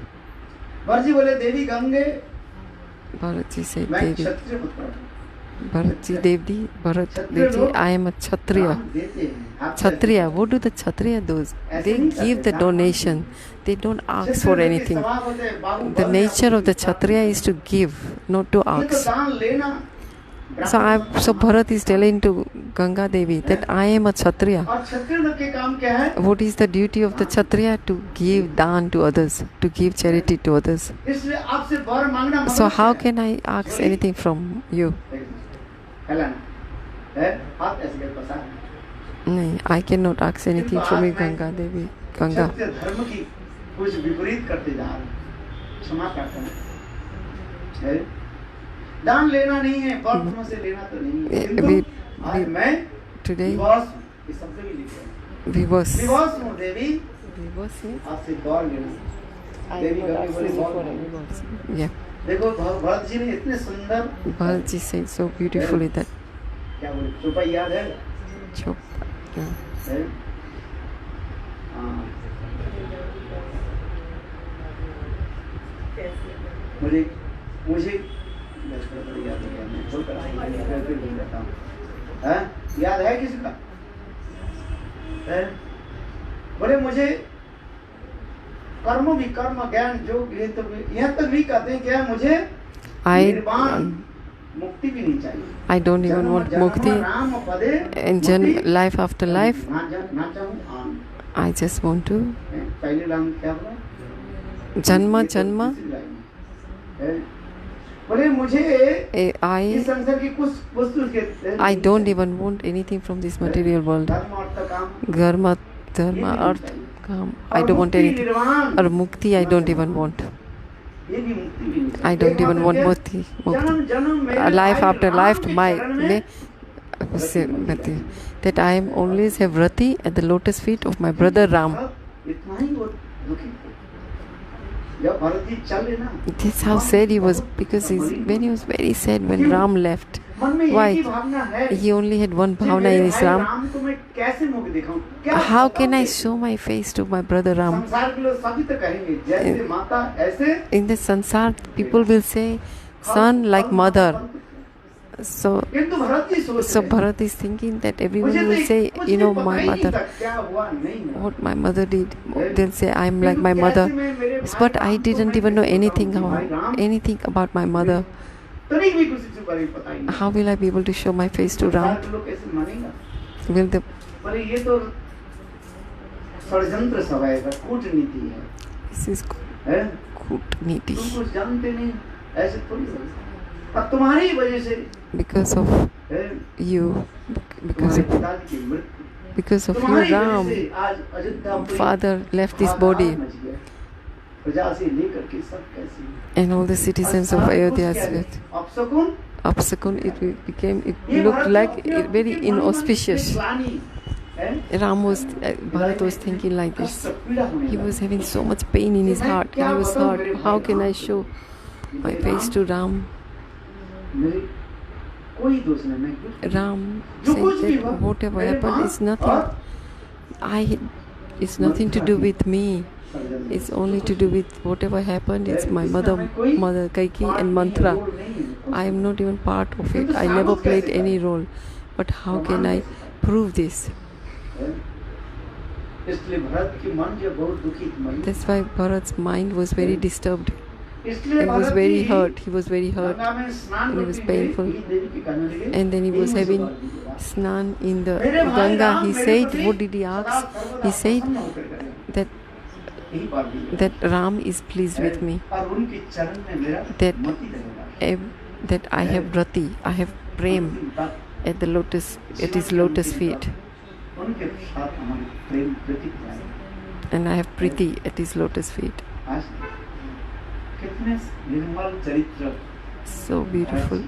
[SPEAKER 1] Bharat ji बोले देवी गंगे
[SPEAKER 2] Bharat ji said,
[SPEAKER 1] मैं
[SPEAKER 2] Devi.
[SPEAKER 1] क्षत्रिय पुत्र हूँ।
[SPEAKER 2] Bharat ji Bharat Devi, I am a Kshatriya.
[SPEAKER 1] दान देते हैं, आप
[SPEAKER 2] Kshatriya, what do the Kshatriya do? They give the donation. They don't ask for anything. The nature of the Kshatriya is to give, not to
[SPEAKER 1] ये तो
[SPEAKER 2] ask.
[SPEAKER 1] दान लेना
[SPEAKER 2] So Bharat is telling to Ganga Devi that I am a Kshatriya.
[SPEAKER 1] और क्षत्रिय लोग के काम क्या है
[SPEAKER 2] What is the duty of the Kshatriya? To give dan to others, to give charity to others.
[SPEAKER 1] इसलिए आपसे वर मांगना
[SPEAKER 2] So
[SPEAKER 1] मनुष्य
[SPEAKER 2] how
[SPEAKER 1] है।
[SPEAKER 2] can I ask anything from you?
[SPEAKER 1] फैलाना है हाथ ऐसे कर पसार
[SPEAKER 2] No, I cannot ask anything from you, Ganga Devi. Ganga.
[SPEAKER 1] क्षत्रिय धर्म की कुछ विपरीत करते जा रहे हैं। क्षमा प्रार्थना है दान लेना नहीं है वर्तमान से लेना तो नहीं है किंतु आज मैं
[SPEAKER 2] Today
[SPEAKER 1] विवास हूँ, इस शब्द भी लिखे हैं।
[SPEAKER 2] विवास
[SPEAKER 1] हूँ देवी आपसे वर लेना देवी गंगे बोले वर
[SPEAKER 2] Yeah.
[SPEAKER 1] देखो भरत जी ने इतने सुंदर
[SPEAKER 2] Bharat ji said so beautifully that
[SPEAKER 1] क्या बोले चौपाई याद है
[SPEAKER 2] Chop. Yeah.
[SPEAKER 1] है? हाँ। मुझे मुझे याद है मैं भूल करता हूँ हैं? याद है किसी का है? बोले मुझे कर्म भी कर्म ज्ञान जो ये तो यहाँ तक भी कहते हैं क्या मुझे निर्वाण मुक्ति भी नहीं चाहिए
[SPEAKER 2] I don't even want mukti
[SPEAKER 1] Ram पदे
[SPEAKER 2] and life after life.
[SPEAKER 1] ना चाहूँ आन
[SPEAKER 2] I just want to
[SPEAKER 1] पहले लाइन क्या बोला
[SPEAKER 2] Janma Janma.
[SPEAKER 1] बोले मुझे
[SPEAKER 2] I
[SPEAKER 1] इस संसार की कुछ वस्तु के
[SPEAKER 2] don't even want anything from this material world.
[SPEAKER 1] धर्म अर्थ काम
[SPEAKER 2] Dharma, Arth, Kam. I don't want anything. Or mukti, I don't even want.
[SPEAKER 1] ये भी मुक्ति भी नहीं
[SPEAKER 2] I don't even want mukti.
[SPEAKER 1] जन्म जन्म मेरे
[SPEAKER 2] Life after
[SPEAKER 1] राम
[SPEAKER 2] life,
[SPEAKER 1] के
[SPEAKER 2] my
[SPEAKER 1] चरण में
[SPEAKER 2] that I am always have rati at the lotus feet of my brother Ram.
[SPEAKER 1] इतना ही वो दुखी थे जब भरत जी चले ना
[SPEAKER 2] That's how sad he was because when he was very sad when Ram left.
[SPEAKER 1] मन में
[SPEAKER 2] Why?
[SPEAKER 1] एक ही भावना है
[SPEAKER 2] He only had one bhavana in his Ram.
[SPEAKER 1] Ram को मैं कैसे मुख दिखाऊं क्या
[SPEAKER 2] How can I show my face to my brother Ram?
[SPEAKER 1] संसार के लोग सभी तो कहेंगे जैसे माता ऐसे
[SPEAKER 2] In the sansar, people will say, son like mother. So
[SPEAKER 1] किंतु भरत जी सोच
[SPEAKER 2] So
[SPEAKER 1] रहे हैं,
[SPEAKER 2] Bharat is thinking that everyone
[SPEAKER 1] मुझे तो
[SPEAKER 2] will say,
[SPEAKER 1] कुछ
[SPEAKER 2] you
[SPEAKER 1] भी
[SPEAKER 2] know,
[SPEAKER 1] पता
[SPEAKER 2] my
[SPEAKER 1] ही नहीं था
[SPEAKER 2] mother,
[SPEAKER 1] क्या हुआ नहीं हुआ।
[SPEAKER 2] what my mother did. They'll say, I'm like my
[SPEAKER 1] किंतु
[SPEAKER 2] mother.
[SPEAKER 1] कैसे मैं मेरे भाई
[SPEAKER 2] But I
[SPEAKER 1] राम को
[SPEAKER 2] didn't
[SPEAKER 1] मैं
[SPEAKER 2] even know
[SPEAKER 1] कैसे
[SPEAKER 2] anything
[SPEAKER 1] बताऊं कि भाई
[SPEAKER 2] about,
[SPEAKER 1] Ram
[SPEAKER 2] anything about my mother.
[SPEAKER 1] तनिक भी किसी से बारे में पता ही नहीं।
[SPEAKER 2] How will I be able to show my face to
[SPEAKER 1] संसार
[SPEAKER 2] Ram?
[SPEAKER 1] के लोग कैसे मानेगा
[SPEAKER 2] Will the
[SPEAKER 1] बोले ये तो षड्यंत्र सब है कूटनीति है
[SPEAKER 2] this is
[SPEAKER 1] हैं?
[SPEAKER 2] Kutniti.
[SPEAKER 1] तुम कुछ जानते नहीं ऐसे थोड़ी होगा अब तुम्हारी वजह से
[SPEAKER 2] Because of
[SPEAKER 1] हैं?
[SPEAKER 2] you, because
[SPEAKER 1] तुम्हारे
[SPEAKER 2] of,
[SPEAKER 1] पिताजी की मृत्यु
[SPEAKER 2] because of you,
[SPEAKER 1] तुम्हारी वजह
[SPEAKER 2] Ram,
[SPEAKER 1] से आज Ayodhya
[SPEAKER 2] father left this body,
[SPEAKER 1] प्रजा से लेकर के सब कैसे
[SPEAKER 2] and all the citizens of Ayodhya said,
[SPEAKER 1] अपशकुन
[SPEAKER 2] Apsakun, it
[SPEAKER 1] ये
[SPEAKER 2] looked
[SPEAKER 1] भरत
[SPEAKER 2] like
[SPEAKER 1] अपने- अपने
[SPEAKER 2] very
[SPEAKER 1] मन में
[SPEAKER 2] inauspicious.
[SPEAKER 1] ग्लानि, हैं?
[SPEAKER 2] Ram was, Bharat was thinking like this.
[SPEAKER 1] कष्ट, पीड़ा होने
[SPEAKER 2] He
[SPEAKER 1] लगी।
[SPEAKER 2] was having so much pain in his heart. He was hurt. How can I show my face to Ram?
[SPEAKER 1] मेरे कोई दोष नहीं, मैं कुछ
[SPEAKER 2] Ram
[SPEAKER 1] जो
[SPEAKER 2] said
[SPEAKER 1] कुछ भी
[SPEAKER 2] that
[SPEAKER 1] हुआ,
[SPEAKER 2] whatever
[SPEAKER 1] मेरे
[SPEAKER 2] happened
[SPEAKER 1] माँ
[SPEAKER 2] is nothing.
[SPEAKER 1] और
[SPEAKER 2] It's nothing to do with me. It's only to do with whatever happened. It's my mother Kaikeyi and Manthara. I am not even part of it. I never played any role. But how can I prove this?
[SPEAKER 1] इसलिए भरत की मन जो बहुत दुखित मई
[SPEAKER 2] That's why Bharat's mind was very disturbed.
[SPEAKER 1] इसलिए
[SPEAKER 2] He was
[SPEAKER 1] Bharat
[SPEAKER 2] very
[SPEAKER 1] ji
[SPEAKER 2] hurt. He was very hurt.
[SPEAKER 1] Ganga में स्नान
[SPEAKER 2] And it was
[SPEAKER 1] करते हुए
[SPEAKER 2] painful.
[SPEAKER 1] ये देवी के कहने लगे,
[SPEAKER 2] And then he was
[SPEAKER 1] "hey
[SPEAKER 2] having
[SPEAKER 1] मुझे
[SPEAKER 2] snan in the
[SPEAKER 1] मेरे भाई
[SPEAKER 2] Ganga.
[SPEAKER 1] राम,
[SPEAKER 2] He
[SPEAKER 1] मेरे
[SPEAKER 2] said,
[SPEAKER 1] प्रति
[SPEAKER 2] what did he
[SPEAKER 1] सदा
[SPEAKER 2] ask?
[SPEAKER 1] सर्वदा
[SPEAKER 2] He said
[SPEAKER 1] प्रसन्न होकर करें।
[SPEAKER 2] that
[SPEAKER 1] यही बात दी है।
[SPEAKER 2] that Ram is pleased with me.
[SPEAKER 1] और उनके चरण में मेरा
[SPEAKER 2] That
[SPEAKER 1] मति रहेगा।
[SPEAKER 2] that I have rati, I have prem at the lotus, at his lotus feet,
[SPEAKER 1] उनके साथ हमारी प्रेम प्रतीक है।
[SPEAKER 2] and I have priti at his lotus feet.
[SPEAKER 1] आज कितने निर्मल चरित्र,
[SPEAKER 2] So beautiful.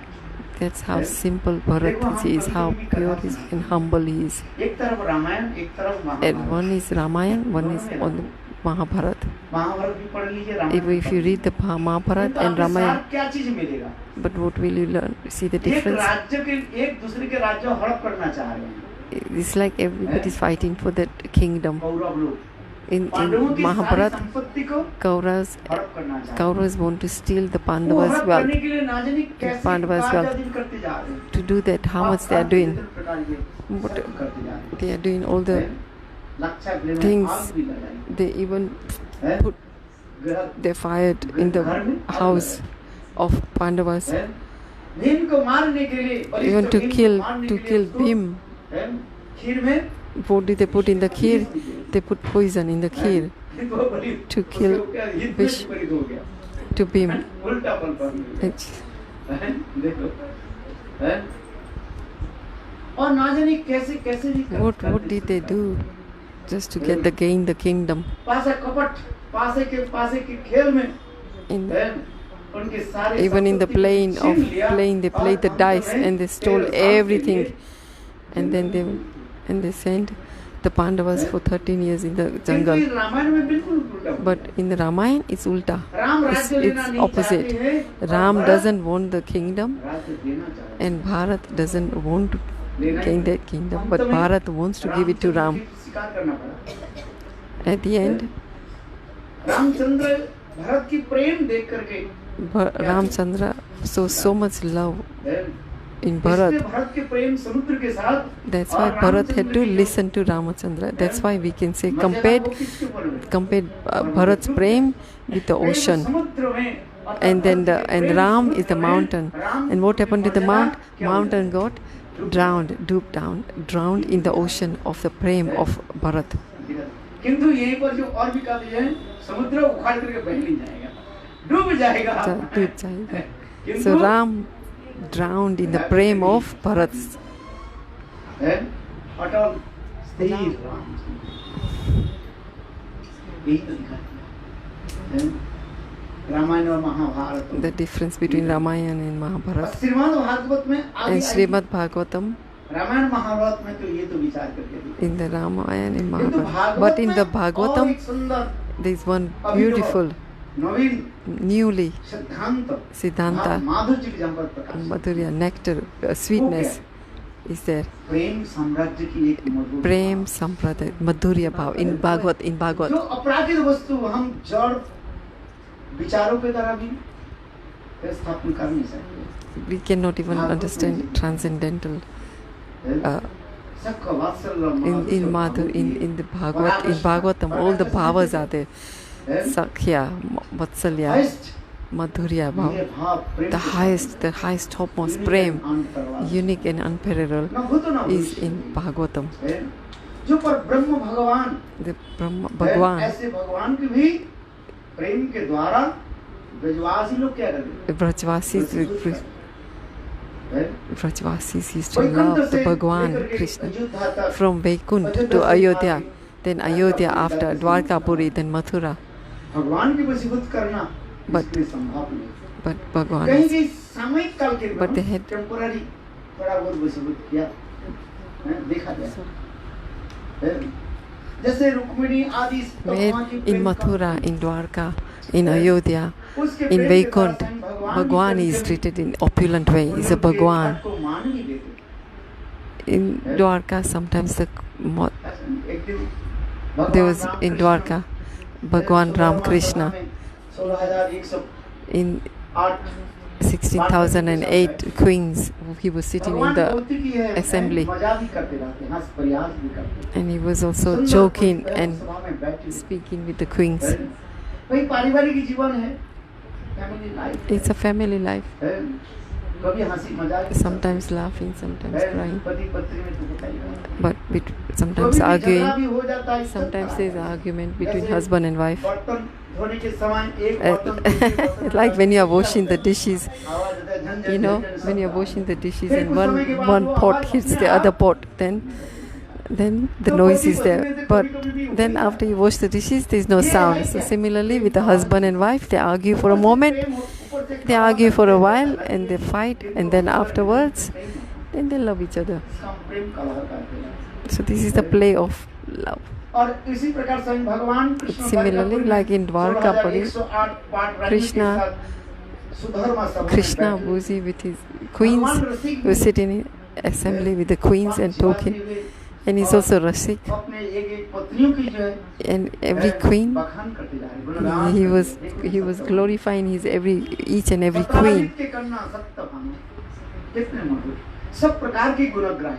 [SPEAKER 2] That's how simple Bharat is, how pure he is and humble he is.
[SPEAKER 1] एक तरफ रामायण, एक तरफ
[SPEAKER 2] And
[SPEAKER 1] Mahabharat.
[SPEAKER 2] one is Ramayana, one is on the Mahabharat.
[SPEAKER 1] Mahabharat भी पढ़ लीजिए,
[SPEAKER 2] If
[SPEAKER 1] Ramayan
[SPEAKER 2] you read the Mahabharat
[SPEAKER 1] तो
[SPEAKER 2] and
[SPEAKER 1] आपके
[SPEAKER 2] Ramayana,
[SPEAKER 1] साथ क्या चीज मिलेगा?
[SPEAKER 2] but what will you learn? See the
[SPEAKER 1] एक
[SPEAKER 2] difference?
[SPEAKER 1] राज्य के एक दूसरे के राज्य हड़प करना चाह रहे हैं।
[SPEAKER 2] It's like everybody is fighting for that kingdom.
[SPEAKER 1] Kaurava लोग
[SPEAKER 2] In
[SPEAKER 1] पांडवों की सारी
[SPEAKER 2] Mahabharat,
[SPEAKER 1] संपत्ति को
[SPEAKER 2] Kauravas
[SPEAKER 1] हड़प करना चाह रहे हैं।
[SPEAKER 2] Kauravas want to steal the
[SPEAKER 1] वो
[SPEAKER 2] Pandavas'
[SPEAKER 1] हड़प
[SPEAKER 2] wealth.
[SPEAKER 1] करने के लिए ना जाने कैसे
[SPEAKER 2] Pandavas' wealth.
[SPEAKER 1] कारजादी करते जा रहे हैं।
[SPEAKER 2] To do that, how much they are
[SPEAKER 1] आप
[SPEAKER 2] doing?
[SPEAKER 1] विभिन्न प्रकार के
[SPEAKER 2] What
[SPEAKER 1] सब करते जा रहे हैं।
[SPEAKER 2] they are doing, all the
[SPEAKER 1] लक्षा के लिए
[SPEAKER 2] things.
[SPEAKER 1] आग भी लगाई
[SPEAKER 2] They even
[SPEAKER 1] है।
[SPEAKER 2] put
[SPEAKER 1] ग्रह
[SPEAKER 2] they fired in the house of Pandavas,
[SPEAKER 1] है। भीम को मारने के लिए बलिष्ठ
[SPEAKER 2] even to
[SPEAKER 1] भीम को
[SPEAKER 2] kill
[SPEAKER 1] मारने
[SPEAKER 2] to
[SPEAKER 1] के लिए
[SPEAKER 2] kill
[SPEAKER 1] उसको,
[SPEAKER 2] Bhim.
[SPEAKER 1] है, खीर में
[SPEAKER 2] What did they put in the kheer? They put poison in the kheer
[SPEAKER 1] वो बलि
[SPEAKER 2] to kill
[SPEAKER 1] उसके क्या हित में
[SPEAKER 2] Vish.
[SPEAKER 1] विपरीत हो गया।
[SPEAKER 2] to Bhim.
[SPEAKER 1] उल्टा पल पर
[SPEAKER 2] It's,
[SPEAKER 1] देखो है। और ना जाने कैसे कैसे भी
[SPEAKER 2] what did they do just to get the gain the kingdom?
[SPEAKER 1] पासे कपट पासे के खेल में
[SPEAKER 2] In
[SPEAKER 1] है, उनके सारे
[SPEAKER 2] even in the
[SPEAKER 1] संपत्ति को
[SPEAKER 2] plane
[SPEAKER 1] छीन
[SPEAKER 2] of
[SPEAKER 1] लिया
[SPEAKER 2] playing, they
[SPEAKER 1] और
[SPEAKER 2] played the
[SPEAKER 1] अंत
[SPEAKER 2] dice
[SPEAKER 1] में
[SPEAKER 2] and they stole
[SPEAKER 1] तेरे साथ के
[SPEAKER 2] everything,
[SPEAKER 1] लिए
[SPEAKER 2] and then they sent the Pandavas for 13 years in the
[SPEAKER 1] किंतु
[SPEAKER 2] jungle.
[SPEAKER 1] इस रामायण में बिल्कुल उल्टा हुआ।
[SPEAKER 2] But in the Ramayana, it's ulta.
[SPEAKER 1] Ram
[SPEAKER 2] It's,
[SPEAKER 1] राज्य लेना
[SPEAKER 2] it's
[SPEAKER 1] नहीं
[SPEAKER 2] opposite.
[SPEAKER 1] चाहते हैं और
[SPEAKER 2] Ram
[SPEAKER 1] Bharat
[SPEAKER 2] doesn't want the kingdom,
[SPEAKER 1] राज्य देना चाहते
[SPEAKER 2] and Bharat doesn't want to
[SPEAKER 1] हैं। लेना
[SPEAKER 2] gain
[SPEAKER 1] ही
[SPEAKER 2] that kingdom.
[SPEAKER 1] अंत
[SPEAKER 2] But
[SPEAKER 1] में
[SPEAKER 2] Bharat wants to give it to Ram.
[SPEAKER 1] स्वीकार करना पड़ा।
[SPEAKER 2] At the end,
[SPEAKER 1] Ramchandra Bharat की प्रेम देख करके
[SPEAKER 2] Ramchandra saw so much love
[SPEAKER 1] है,
[SPEAKER 2] in
[SPEAKER 1] इसलिए
[SPEAKER 2] Bharat.
[SPEAKER 1] भरत के प्रेम समुद्र के साथ
[SPEAKER 2] That's
[SPEAKER 1] और
[SPEAKER 2] why Bharat had
[SPEAKER 1] Ramchandra
[SPEAKER 2] to
[SPEAKER 1] की
[SPEAKER 2] listen to Ramachandra. That's why we can say
[SPEAKER 1] मर्यादा
[SPEAKER 2] compared
[SPEAKER 1] वो किसके ऊपर है?
[SPEAKER 2] Bharat's prem with the
[SPEAKER 1] Prem
[SPEAKER 2] ocean.
[SPEAKER 1] समुद्र में और
[SPEAKER 2] And then
[SPEAKER 1] भरत के
[SPEAKER 2] and
[SPEAKER 1] प्रेम
[SPEAKER 2] Ram is
[SPEAKER 1] समुद्र
[SPEAKER 2] the
[SPEAKER 1] में
[SPEAKER 2] mountain.
[SPEAKER 1] राम
[SPEAKER 2] And what
[SPEAKER 1] की
[SPEAKER 2] happened to the
[SPEAKER 1] मर्यादा क्या हो
[SPEAKER 2] mountain?
[SPEAKER 1] जाए?
[SPEAKER 2] Got drowned in the ocean of the prem of Bharat.
[SPEAKER 1] किंतु यहीं पर जो और भी काफी है, समुद्र उखाड़ करके बह नहीं जाएगा, डूब जाएगा।
[SPEAKER 2] डूब जाएगा।
[SPEAKER 1] किंतु
[SPEAKER 2] So Ram drowned in the prem of Bharat.
[SPEAKER 1] है, अटल स्थिर राम यही तो दिखाती है रामायण और Mahabharat.
[SPEAKER 2] The difference between Ramayana and Mahabharata.
[SPEAKER 1] Shrimad Bhagavat में आगे
[SPEAKER 2] And Srimad Bhagavatam,
[SPEAKER 1] Ramayan Mahabharat में तो ये तो विचार करके दिखाते
[SPEAKER 2] in the Ramayana and
[SPEAKER 1] हैं। किंतु
[SPEAKER 2] Mahabharata.
[SPEAKER 1] Bhagavat
[SPEAKER 2] But in the
[SPEAKER 1] में और
[SPEAKER 2] Bhagavatam,
[SPEAKER 1] एक सुंदर
[SPEAKER 2] there is one
[SPEAKER 1] Abhinav,
[SPEAKER 2] beautiful,
[SPEAKER 1] Naveen
[SPEAKER 2] newly
[SPEAKER 1] सिद्धांत
[SPEAKER 2] Siddhanta,
[SPEAKER 1] माधुर्य की संपत्ति प्रकाश
[SPEAKER 2] Madhurya, nectar, sweetness is there.
[SPEAKER 1] प्रेम साम्राज्य की एक मधुर
[SPEAKER 2] Prem Sampradaya, Madhurya Bhav in Bhagavat.
[SPEAKER 1] जो अपराधिक वस्तु हम जड़ विचारों के द्वारा भी स्थापन कर नहीं सकते।
[SPEAKER 2] We cannot even understand transcendental.
[SPEAKER 1] सख्य वात्सल्य
[SPEAKER 2] In the Bhagavatam, all the bhavas are there. Sakhya, Vatsalya, Madhurya Bhav. The highest topmost prem, unique and unparalleled, is in Bhagavatam.
[SPEAKER 1] जो पर ब्रह्म भगवान
[SPEAKER 2] The Brahma Bhagwan,
[SPEAKER 1] ऐसे भगवान की भी प्रेम के द्वारा ब्रजवासी लोग क्या करते
[SPEAKER 2] Vrajvasis used to love the Bhagwan Krishna from Vaikunth to Ayodhya, then Ayodhya after Dwarkapuri, then Mathura.
[SPEAKER 1] भगवान की वशीभूत करना
[SPEAKER 2] But-
[SPEAKER 1] इसलिए संभव नहीं।
[SPEAKER 2] But Bhagwan
[SPEAKER 1] कहीं
[SPEAKER 2] is,
[SPEAKER 1] भी सामयिक काल के
[SPEAKER 2] But they had-
[SPEAKER 1] टेम्पोररी थोड़ा बहुत वशीभूत किया है, देखा गया है। जैसे रुक्मिणी आदि
[SPEAKER 2] where
[SPEAKER 1] भगवान की
[SPEAKER 2] in
[SPEAKER 1] प्रेम का-
[SPEAKER 2] Mathura, in Dwarka, in Ayodhya,
[SPEAKER 1] उसके
[SPEAKER 2] in
[SPEAKER 1] प्रेम के
[SPEAKER 2] Vaikunth,
[SPEAKER 1] द्वारा स्वयं
[SPEAKER 2] Bhagwan
[SPEAKER 1] की
[SPEAKER 2] is
[SPEAKER 1] कभी-
[SPEAKER 2] treated in opulent way. He's a
[SPEAKER 1] उनके
[SPEAKER 2] Bhagwan.
[SPEAKER 1] बात को मान
[SPEAKER 2] In Dwarka, sometimes
[SPEAKER 1] एक दिन
[SPEAKER 2] there was in Dwarka, Bhagwan Ram Krishna.
[SPEAKER 1] 16,108
[SPEAKER 2] In 16,008 queens, he was sitting in the assembly, and he was also joking and speaking with the queens.
[SPEAKER 1] वही पारिवारिक जीवन है, family life.
[SPEAKER 2] It's a family life.
[SPEAKER 1] कभी हंसी मजाक,
[SPEAKER 2] Sometimes laughing, sometimes crying,
[SPEAKER 1] पति पत्नी में तो होता ही है।
[SPEAKER 2] but sometimes
[SPEAKER 1] कभी भी झगड़ा भी
[SPEAKER 2] arguing.
[SPEAKER 1] हो जाता है,
[SPEAKER 2] Sometimes there's an argument between husband and wife.
[SPEAKER 1] बर्तन धोने के समय एक बर्तन दूसरे बर्तन
[SPEAKER 2] Like when you are washing the dishes,
[SPEAKER 1] आवाज आता है, झन झन
[SPEAKER 2] you know,
[SPEAKER 1] झन झन
[SPEAKER 2] when you're
[SPEAKER 1] शब्द।
[SPEAKER 2] washing the dishes
[SPEAKER 1] फिर
[SPEAKER 2] and
[SPEAKER 1] कुछ समय के बाद
[SPEAKER 2] one
[SPEAKER 1] वो
[SPEAKER 2] pot
[SPEAKER 1] आवाज
[SPEAKER 2] hits
[SPEAKER 1] अपने
[SPEAKER 2] the
[SPEAKER 1] आप
[SPEAKER 2] other pot, then the
[SPEAKER 1] तो
[SPEAKER 2] noise
[SPEAKER 1] पति
[SPEAKER 2] is
[SPEAKER 1] पत्नी
[SPEAKER 2] there.
[SPEAKER 1] में से
[SPEAKER 2] But
[SPEAKER 1] कभी-कभी भी
[SPEAKER 2] then
[SPEAKER 1] होता है।
[SPEAKER 2] after you wash the dishes, there's no sound. So similarly with the husband and wife, they argue for a moment,
[SPEAKER 1] ऊपर से
[SPEAKER 2] they argue for a while, and they fight, and then afterwards, then they love each other.
[SPEAKER 1] इसका हम प्रेम कलह कहते हैं।
[SPEAKER 2] So this is the play of love.
[SPEAKER 1] और इसी प्रकार से भगवान Krishna
[SPEAKER 2] Similarly, like in Dwarkapuri,
[SPEAKER 1] 16,108 पाठ रानी के
[SPEAKER 2] Krishna-
[SPEAKER 1] साथ सुधर्मा सभा में
[SPEAKER 2] Krishna
[SPEAKER 1] बैठे।
[SPEAKER 2] was with his queens. He was sitting in assembly with the queens and talking. And he's also Rasik.
[SPEAKER 1] अपने एक पत्नियों की जो है
[SPEAKER 2] And every queen,
[SPEAKER 1] बखान करते जा रहे हैं, गुणगान
[SPEAKER 2] he
[SPEAKER 1] करते हैं।
[SPEAKER 2] was glorifying each and every
[SPEAKER 1] पत्राजित
[SPEAKER 2] queen.
[SPEAKER 1] के कन्या सत्य भामा, कितने मधुर, सब प्रकार के गुणग्राह।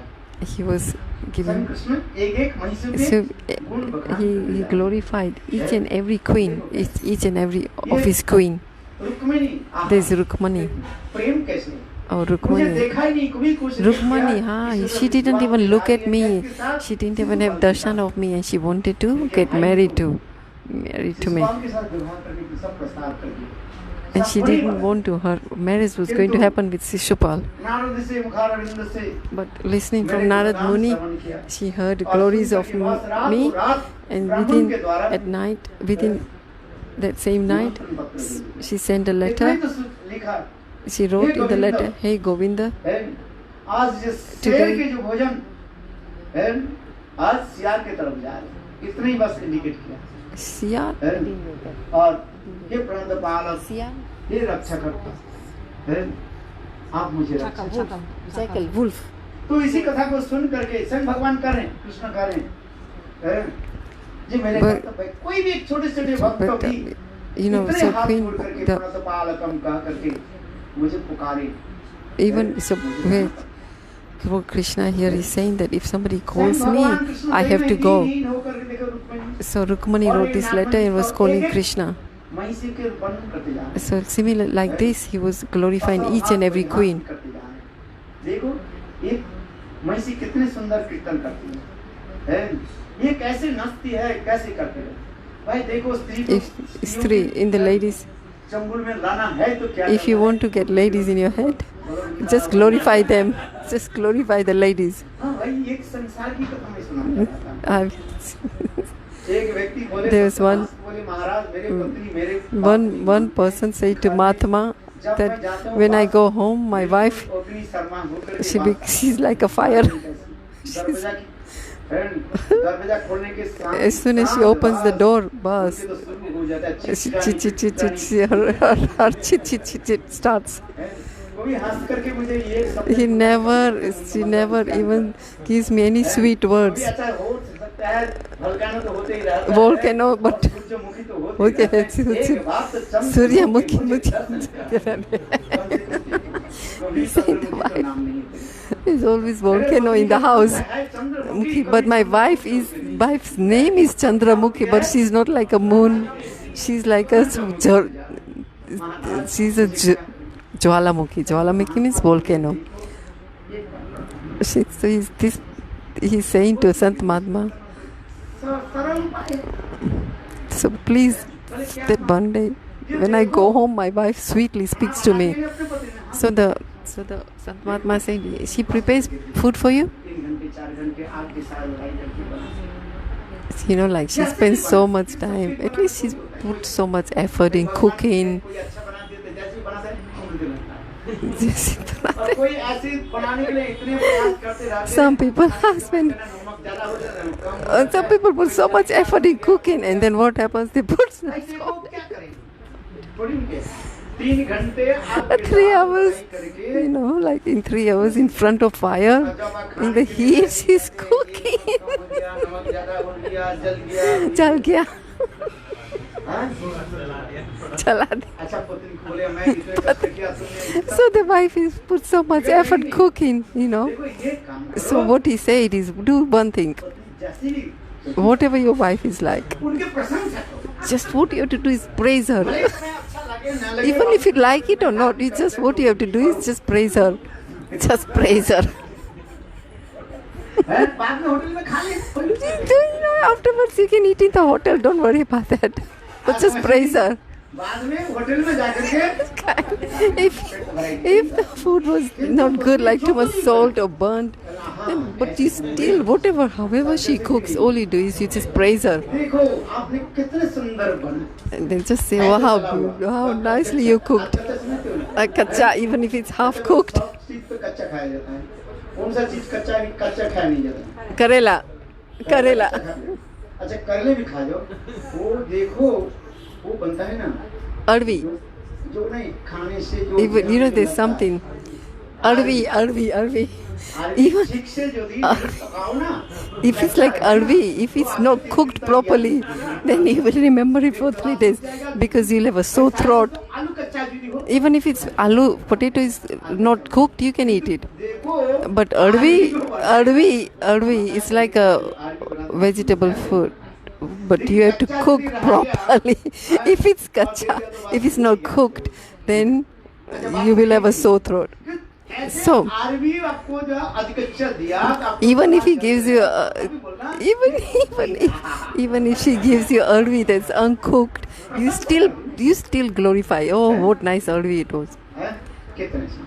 [SPEAKER 2] He was
[SPEAKER 1] स्वयं
[SPEAKER 2] giving.
[SPEAKER 1] कृष्ण एक महिषी के
[SPEAKER 2] So
[SPEAKER 1] गुण बखान
[SPEAKER 2] he
[SPEAKER 1] करते जा रहे
[SPEAKER 2] glorified each and every queen, each and every of his queen.
[SPEAKER 1] हैं। रुक्मिणी, आहा,
[SPEAKER 2] There's Rukmani.
[SPEAKER 1] प्रेम कैसे?
[SPEAKER 2] Oh,
[SPEAKER 1] मुझे
[SPEAKER 2] Rukmani.
[SPEAKER 1] देखा ही नहीं, कभी कुछ नहीं
[SPEAKER 2] Rukmani,
[SPEAKER 1] किया।
[SPEAKER 2] हाँ,
[SPEAKER 1] किसी
[SPEAKER 2] she
[SPEAKER 1] से
[SPEAKER 2] didn't
[SPEAKER 1] विवाह
[SPEAKER 2] even look
[SPEAKER 1] किया,
[SPEAKER 2] at me.
[SPEAKER 1] एक के साथ
[SPEAKER 2] She didn't
[SPEAKER 1] किसी
[SPEAKER 2] even have
[SPEAKER 1] बात
[SPEAKER 2] darshan of me, and she wanted to get married to me.
[SPEAKER 1] Shishupal के साथ विवाह करने की सब प्रस्ताव कर दिए।
[SPEAKER 2] And she
[SPEAKER 1] सब
[SPEAKER 2] didn't
[SPEAKER 1] परिवार।
[SPEAKER 2] want to. Her marriage was going to happen with Shishupal.
[SPEAKER 1] Narad से मुखारविंद से
[SPEAKER 2] But listening from
[SPEAKER 1] मेरे
[SPEAKER 2] Narad
[SPEAKER 1] गुणगान
[SPEAKER 2] Muni,
[SPEAKER 1] श्रवण किया।
[SPEAKER 2] she heard the
[SPEAKER 1] और
[SPEAKER 2] glories
[SPEAKER 1] सुनकर
[SPEAKER 2] of
[SPEAKER 1] के बाद रात
[SPEAKER 2] me,
[SPEAKER 1] को रात
[SPEAKER 2] and
[SPEAKER 1] ब्राह्मण के द्वारा
[SPEAKER 2] at night, within that same night,
[SPEAKER 1] निमंत्रण पत्र दिए।
[SPEAKER 2] she sent a
[SPEAKER 1] इतना ही
[SPEAKER 2] letter.
[SPEAKER 1] तो लिखा
[SPEAKER 2] She wrote in the letter, "Hey Govinda,
[SPEAKER 1] है, आज जिस शेर के जो भोजन है, आज सियार के तरफ जा रहे, इतना ही बस इंडिकेट किया
[SPEAKER 2] Siya,
[SPEAKER 1] है। और हे प्रणत पालक, हे रक्षक है, आप मुझे रक्षा।
[SPEAKER 2] Jackal, wolf."
[SPEAKER 1] तो इसी कथा को सुन करके स्वयं भगवान करें, कृष्ण करें, है, जी मेरे
[SPEAKER 2] But-
[SPEAKER 1] भक्त भाई, कोई भी छोटे छोटे भक्त
[SPEAKER 2] But
[SPEAKER 1] भी
[SPEAKER 2] you know,
[SPEAKER 1] इतने
[SPEAKER 2] so
[SPEAKER 1] हाथ
[SPEAKER 2] Queen,
[SPEAKER 1] जोड़ करके
[SPEAKER 2] the
[SPEAKER 1] प्रणत पालकम कह करके मुझे पुकारे।
[SPEAKER 2] even so wait, Lord Krishna here is saying that if somebody calls me, I have to go. So Rukmani wrote this letter and was calling Krishna.
[SPEAKER 1] महिषी के वर्णन करते जा रहे हैं।
[SPEAKER 2] So similar like this, he was glorifying each and every queen.
[SPEAKER 1] करते जा रहे हैं। देखो एक महिषी कितने सुंदर कीर्तन करती है, ये कैसे नचती है, कैसे करते हैं भाई। देखो स्त्री को
[SPEAKER 2] If Stri, in the ladies,
[SPEAKER 1] चंगुल में लाना है तो क्या
[SPEAKER 2] if you want to get ladies in your head, just glorify them. Just glorify the ladies.
[SPEAKER 1] हाँ भाई, एक संसार की कथा मैं सुनाना चाहता हूँ। एक व्यक्ति बोले,
[SPEAKER 2] There was one-
[SPEAKER 1] बोले महाराज मेरे पत्नी मेरे
[SPEAKER 2] One person said to Mahatma that when I go home, my wife,
[SPEAKER 1] अग्नि शर्मा होकर के बात-
[SPEAKER 2] she's like a fire.
[SPEAKER 1] दरवाजा दरवाजा खोलने के साथ
[SPEAKER 2] As soon as she opens the door, bus,
[SPEAKER 1] उनके तो शुरू हो जाता है
[SPEAKER 2] she her chit starts.
[SPEAKER 1] कोई हंस करके मुझे ये सब
[SPEAKER 2] She never even gives me any sweet words.
[SPEAKER 1] अच्छा हो सकता है, volcano तो होते ही रहता है,
[SPEAKER 2] Volcano, but
[SPEAKER 1] सूर्यमुखी तो होते
[SPEAKER 2] okay,
[SPEAKER 1] ही रहता है। एक बात तो चंद्रमुखी
[SPEAKER 2] Suryamukhi,
[SPEAKER 1] मुझे कभी चंद्रमुखी तो नाम नहीं है।
[SPEAKER 2] there's always volcano in the house. Mukhi, but my wife's name is Chandramukhi, but she's not like a moon. She's like a Jwalamukhi. Jwalamukhi means volcano. He's saying to Sant Mahatma, so please, that one day when I go home, my wife sweetly speaks to me. So the Sant Mahatma said, she prepares food for you? You know, like she spends so much time. At least she's put so much effort in cooking. Some people put so much effort in cooking, and then what happens? They put
[SPEAKER 1] 3 घंटे आप
[SPEAKER 2] 3 hours,
[SPEAKER 1] करके
[SPEAKER 2] you know, like in 3 hours in front of fire, in the heat, she's cooking.
[SPEAKER 1] नमक ज्यादा हो गया, जल गया,
[SPEAKER 2] चल गया,
[SPEAKER 1] हाँ?
[SPEAKER 2] चला दे.
[SPEAKER 1] अच्छा पत्नी खोले मैं इतने कष्ट किया तुमने
[SPEAKER 2] So the wife is put so much effort cooking, you know.
[SPEAKER 1] देखो ये काम करो,
[SPEAKER 2] So what he said is, do one thing.
[SPEAKER 1] जैसी भी
[SPEAKER 2] Whatever your wife is like,
[SPEAKER 1] उनके प्रशंसा करो,
[SPEAKER 2] just what you have to do is praise her.
[SPEAKER 1] भले इसमें अच्छा लगे ना लगे,
[SPEAKER 2] Even if you like it or not, you just what you have to do is just praise her. Just praise her.
[SPEAKER 1] हैं? बाद में होटल में खा ले,
[SPEAKER 2] Do you know, afterwards you can eat in the hotel, don't worry about that. But just praise her.
[SPEAKER 1] बाद में hotel में जाकर के
[SPEAKER 2] If the food was not good, like too much salt or burnt, then, but you still, whatever, however she cooks, all you do is you just praise her.
[SPEAKER 1] देखो आपने कितने सुंदर बना,
[SPEAKER 2] And then just say, wow, good, how nicely you cooked.
[SPEAKER 1] अच्छा सुनते हो ना?
[SPEAKER 2] Like kacha, even if it's half cooked.
[SPEAKER 1] सब चीज तो कच्चा खाया जाता है, कौन सा चीज कच्चा खाया नहीं जाता,
[SPEAKER 2] Karela. Karela.
[SPEAKER 1] अच्छा करेले भी खा जाओ, वो देखो वो बनता है ना
[SPEAKER 2] Arvi.
[SPEAKER 1] जो नहीं खाने से जो
[SPEAKER 2] Even, you know, there's something. Arvi. Even
[SPEAKER 1] ठीक से जो दी पकाओ ना,
[SPEAKER 2] if it's like arvi, if it's not cooked properly, then you will remember it for 3 days because you'll have a sore throat.
[SPEAKER 1] आलू कच्चा भी हो,
[SPEAKER 2] Even if it's aloo, potato is not cooked, you can eat it.
[SPEAKER 1] देखो
[SPEAKER 2] But arvi is like a vegetable food. But you have to cook properly. If it's kacha, if it's not cooked, then you will have a sore throat. So,
[SPEAKER 1] RB आपको जो अधिकच्चा दिया,
[SPEAKER 2] even if he gives you, even if she gives you arvi that's uncooked, you still glorify. Oh, what nice arvi it was.
[SPEAKER 1] हैं? कितने से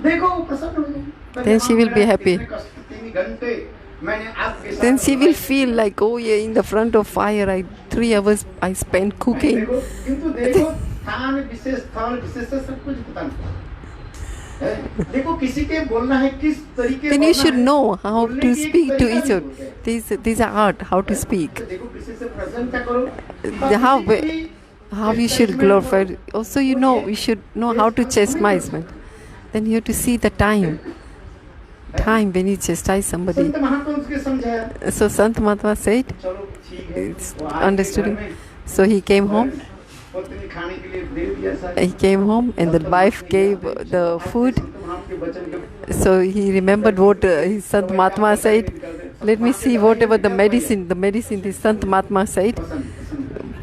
[SPEAKER 1] देखो वो प्रसन्न हो जाए,
[SPEAKER 2] Then she will be happy.
[SPEAKER 1] 3 घंटे मैंने आपके साथ
[SPEAKER 2] Then she will feel like, oh yeah, in the front of fire, 3 hours I spent cooking.
[SPEAKER 1] देखो, किंतु देखो स्थान विशेष से सब कुछ पता नहीं है? देखो किसी के बोलना है किस तरीके,
[SPEAKER 2] Then you
[SPEAKER 1] बोलना
[SPEAKER 2] should
[SPEAKER 1] है,
[SPEAKER 2] know how
[SPEAKER 1] बोलने
[SPEAKER 2] to
[SPEAKER 1] की एक
[SPEAKER 2] speak to
[SPEAKER 1] तरीका
[SPEAKER 2] each
[SPEAKER 1] भी
[SPEAKER 2] other.
[SPEAKER 1] होता है।
[SPEAKER 2] These are art, how to speak.
[SPEAKER 1] तो देखो किसी से प्रशंसा करो,
[SPEAKER 2] How
[SPEAKER 1] किसी की
[SPEAKER 2] how you should glorify. Also, you know, you should know how to chastisement. Then you have to see the time when you chastise somebody.
[SPEAKER 1] संत महापुरुष के समझाया,
[SPEAKER 2] So Sant Mahatma said,
[SPEAKER 1] चलो ठीक है,
[SPEAKER 2] it's
[SPEAKER 1] वो आए
[SPEAKER 2] understood
[SPEAKER 1] घर
[SPEAKER 2] him.
[SPEAKER 1] में,
[SPEAKER 2] So he came home.
[SPEAKER 1] पत्नी खाने के लिए दे दिया सारा,
[SPEAKER 2] He came home and the wife gave the food.
[SPEAKER 1] संत महापुरुष के वचन के
[SPEAKER 2] So he remembered what his Sant Mahatma said. Let me see whatever the medicine this Sant Mahatma said.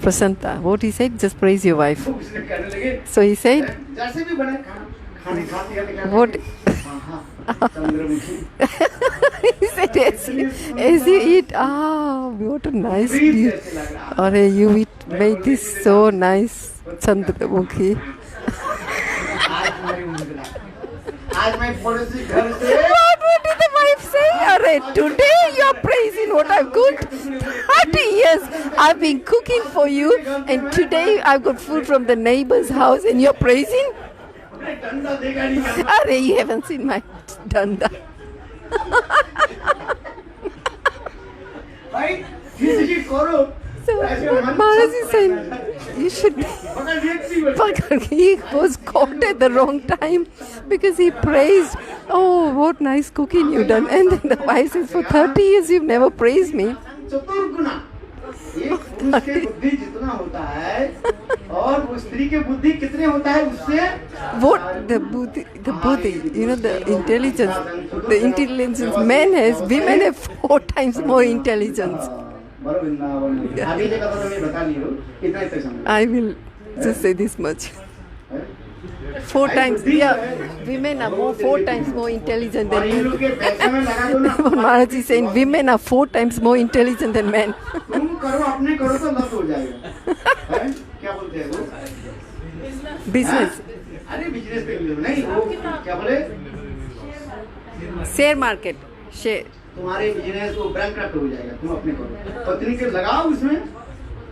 [SPEAKER 2] Prasanta. What he said, just praise your wife.
[SPEAKER 1] उसने कहने लगे,
[SPEAKER 2] So he said,
[SPEAKER 1] जैसे भी बने खाने खाते खाते
[SPEAKER 2] what
[SPEAKER 1] Chandramukhi
[SPEAKER 2] he said, as you eat, what a nice dish. Or you made this so nice, Chandramukhi.
[SPEAKER 1] आज मैं पड़ोसी घर से
[SPEAKER 2] What did the wife say? Arre, today you are praising what I've cooked. 30 years I've been cooking for you, and today I've got food from the neighbor's house, and you're praising?
[SPEAKER 1] डंडा देगा नहीं करना,
[SPEAKER 2] Arre, you haven't seen my danda.
[SPEAKER 1] भाई किसी करो
[SPEAKER 2] So Maharaj is saying, you should.
[SPEAKER 1] मगर व्यक्ति बोले,
[SPEAKER 2] But he was caught at the wrong time because he praised, oh, what nice cooking you done. And then the wife says, for 30 years you've never praised me.
[SPEAKER 1] चतुर्गुना, एक पुरुष के बुद्धि जितना होता है और वो स्त्री के बुद्धि कितने होता है उससे
[SPEAKER 2] What the buddhi, you know, the intelligence man has, women have 4 times more intelligence.
[SPEAKER 1] बड़ो वृंदावन आगे जगह तो मैं बता नहीं हूँ इतना ही तो समझ
[SPEAKER 2] I will just say this much. 4 times, yeah, women are 4 times more intelligent than
[SPEAKER 1] in
[SPEAKER 2] men.
[SPEAKER 1] लोग के पैसे में लगा दो ना,
[SPEAKER 2] Maharaj is saying women are 4 times more intelligent than men.
[SPEAKER 1] तुम करो अपने करो तो लत हो जाएगा, हैं? क्या बोलते हैं वो?
[SPEAKER 2] Business,
[SPEAKER 1] अरे बिजनेस पे नहीं वो क्या बोले,
[SPEAKER 2] share market, share.
[SPEAKER 1] तुम्हारे बिजनेस वो बैंकक्रप्ट हो जाएगा, तुम अपने करो, पत्नी के लगाओ उसमें,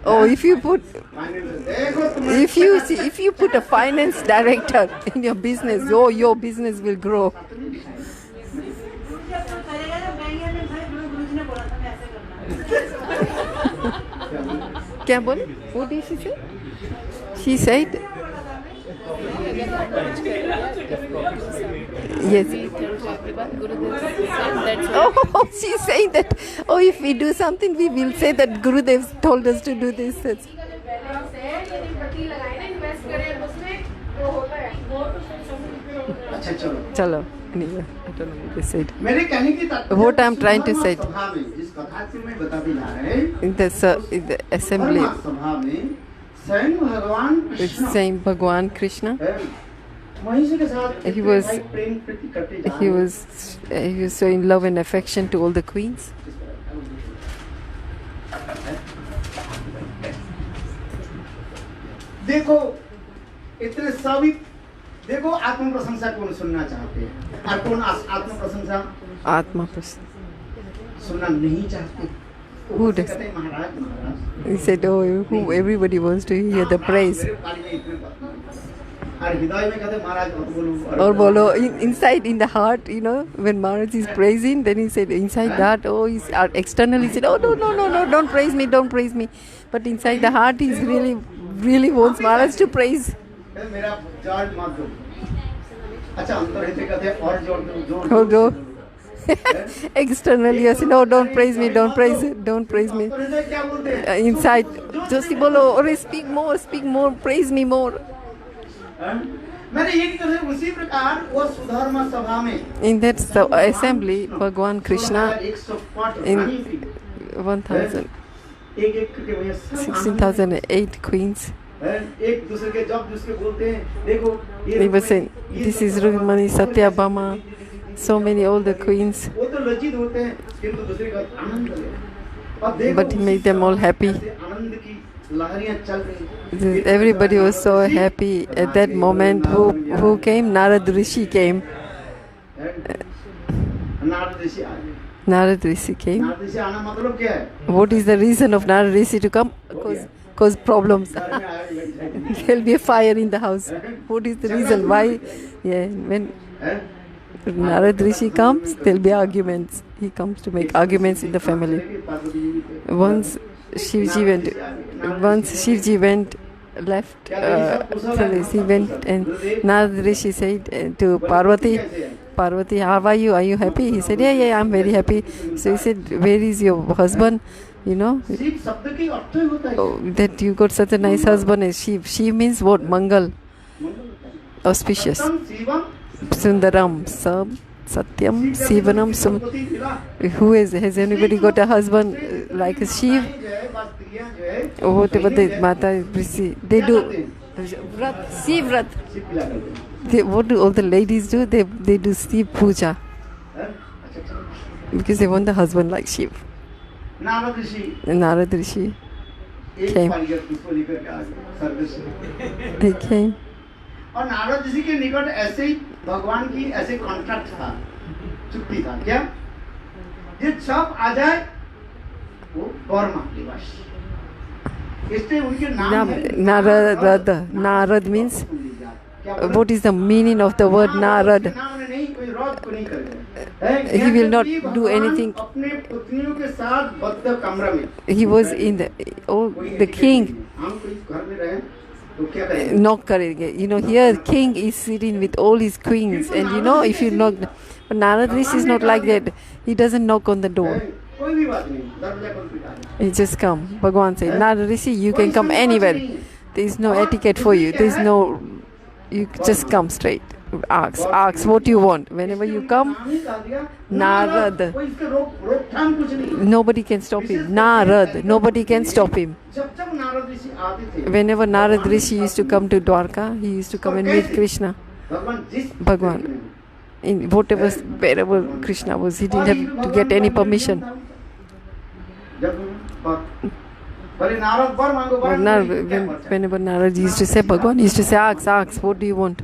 [SPEAKER 2] Oh, if you put
[SPEAKER 1] देखो तुम
[SPEAKER 2] if you put a finance director in your business, oh, your business will grow. क्या बोल? What did she say? She said, Yes. Oh, she's saying that. Oh, if we do something, we will say that Gurudev told us to do this. That's-
[SPEAKER 1] अच्छा चलो
[SPEAKER 2] Chalo. Anyway, I don't know what they said.
[SPEAKER 1] मेरे कहने की तात्पर्य
[SPEAKER 2] What I'm trying to say.
[SPEAKER 1] सभा में जिस कथा से मैं बताते जा रहे हैं
[SPEAKER 2] In the assembly,
[SPEAKER 1] धर्म सभा में स्वयं भगवान
[SPEAKER 2] it's
[SPEAKER 1] Krishna
[SPEAKER 2] saying Bhagwan Krishna.
[SPEAKER 1] महिषी के साथ
[SPEAKER 2] He was-
[SPEAKER 1] भाई प्रेम प्रीति करते जा
[SPEAKER 2] He
[SPEAKER 1] रहे हैं।
[SPEAKER 2] was showing love and affection to all the queens.
[SPEAKER 1] देखो इतने सभी देखो आत्म प्रशंसा कौन सुनना चाहते हैं और कौन आत्म प्रशंसा
[SPEAKER 2] Atma Prasad.
[SPEAKER 1] सुनना नहीं चाहते
[SPEAKER 2] Who does?
[SPEAKER 1] कहते हैं, महाराज महाराज
[SPEAKER 2] He said, "Oh, who everybody wants to hear the praise."
[SPEAKER 1] मेरे कान में इतने बात नहीं। और हृदय में कहते हैं, महाराज मत बोलो
[SPEAKER 2] Or bolo inside in the heart, you know, when Maharaj is praising, then he said inside that, oh, he's externally he said, oh no, don't praise me, don't praise me. But inside the heart, he's really wants Maharaj to praise.
[SPEAKER 1] मेरा जोर मत दो अच्छा अंतर हृदय कहते हैं और जोर दो
[SPEAKER 2] Oh, no. Externally, I said, no, don't praise me, don't praise me.
[SPEAKER 1] अंतर हृदय क्या बोलते हैं
[SPEAKER 2] Inside, Joshi bolo, or speak more, praise me more.
[SPEAKER 1] मैंने ये की तरह उसी प्रकार वो सुधर्म सभा में
[SPEAKER 2] In that assembly, Bhagwan Krishna
[SPEAKER 1] 100
[SPEAKER 2] in
[SPEAKER 1] रानी थी।
[SPEAKER 2] 1,000,
[SPEAKER 1] एक एक करके भैया सब
[SPEAKER 2] 16,008 queens.
[SPEAKER 1] एक दूसरे के जब दूसरे बोलते हैं देखो
[SPEAKER 2] He was saying, this is Rukmani, Satyabhama, so many all the queens.
[SPEAKER 1] वो तो लज्जित होते हैं किंतु दूसरे का आनंद ले अब देखो
[SPEAKER 2] But he made them all happy.
[SPEAKER 1] आनंद की लहरियां चल रही
[SPEAKER 2] Everybody was so happy at that moment. Who came? Narad Rishi came.
[SPEAKER 1] Narad ऋषि आ गए
[SPEAKER 2] Narad Rishi came.
[SPEAKER 1] नारद ऋषि आना मतलब क्या है
[SPEAKER 2] What is the reason of Narad Rishi to come? Cause problems.
[SPEAKER 1] घर में आग लग जाएगी
[SPEAKER 2] There'll be a fire in the house. What is the reason? Why? Yeah, when
[SPEAKER 1] हैं?
[SPEAKER 2] Narad Rishi comes, there'll be arguments. He comes to make arguments in the family. Once Shivji went left, he went and Narad Rishi said to Parvati, how are you? Are you happy? He said, yeah, I'm very happy. So he said, where is your husband? You know,
[SPEAKER 1] Shiv शब्द की अर्थ ही होता है
[SPEAKER 2] oh, that you got such a nice husband as Shiv. Shiv means what? Mangal, auspicious.
[SPEAKER 1] Satyam Shivam
[SPEAKER 2] Sundaram, Satyam, Sivanam,
[SPEAKER 1] संपत्ति मिला
[SPEAKER 2] Who has anybody got a husband like a Shiv?
[SPEAKER 1] जो है बस स्त्रियां जो है
[SPEAKER 2] Or whatever they, Mata, Rishi, they do Vrat, Shiv Vrat.
[SPEAKER 1] Shiv पिला करते हैं
[SPEAKER 2] What do all the ladies do? They do Shiv Puja
[SPEAKER 1] हैं? अच्छा अच्छा
[SPEAKER 2] because they want the husband like Shiv.
[SPEAKER 1] Narad Rishi
[SPEAKER 2] Narad Rishi,
[SPEAKER 1] एक
[SPEAKER 2] Okay.
[SPEAKER 1] पारिजात पुष्प लेकर के आ गए स्वर्ग से
[SPEAKER 2] he came.
[SPEAKER 1] और नारद ऋषि के निकट ऐसे ही भगवान की ऐसे कॉन्ट्रैक्ट था चुक्ति था क्या ये सब आ जाए वो वर मांगे बस इसलिए उनके नाम है
[SPEAKER 2] Narad means, what is the meaning of the word Narad? He will not do anything.
[SPEAKER 1] अपने पुत्रियों के साथ बद्ध कमरे में
[SPEAKER 2] He was in the king.
[SPEAKER 1] हम कोई घर में रहे तो क्या करें
[SPEAKER 2] Knock करेंगे. You know, here king is sitting with all his queens, and you know, if you knock, but Narad Rishi is not like that. He doesn't knock on the door.
[SPEAKER 1] कोई भी बात नहीं दरवाजा खोल के डालो
[SPEAKER 2] He just come. Bhagwan said, Narad Rishi, you can come anywhere. There is no etiquette for you. There is no, you just come straight. Ask what you want. Whenever you come, Narad.
[SPEAKER 1] कोई इसके रोकथाम कुछ नहीं
[SPEAKER 2] Nobody can stop him. Narad, nobody can stop him.
[SPEAKER 1] जब जब नारद ऋषि आते थे
[SPEAKER 2] Whenever Narad Rishi used to come to Dwarka, he used to come and meet Krishna.
[SPEAKER 1] भगवान जिस
[SPEAKER 2] Bhagwan. In whatever, wherever Krishna was, he didn't have to get any permission.
[SPEAKER 1] जब बोले नारद वर मांगो वर
[SPEAKER 2] Whenever Narad used to say, Bhagwan used to say, ask, what do you want?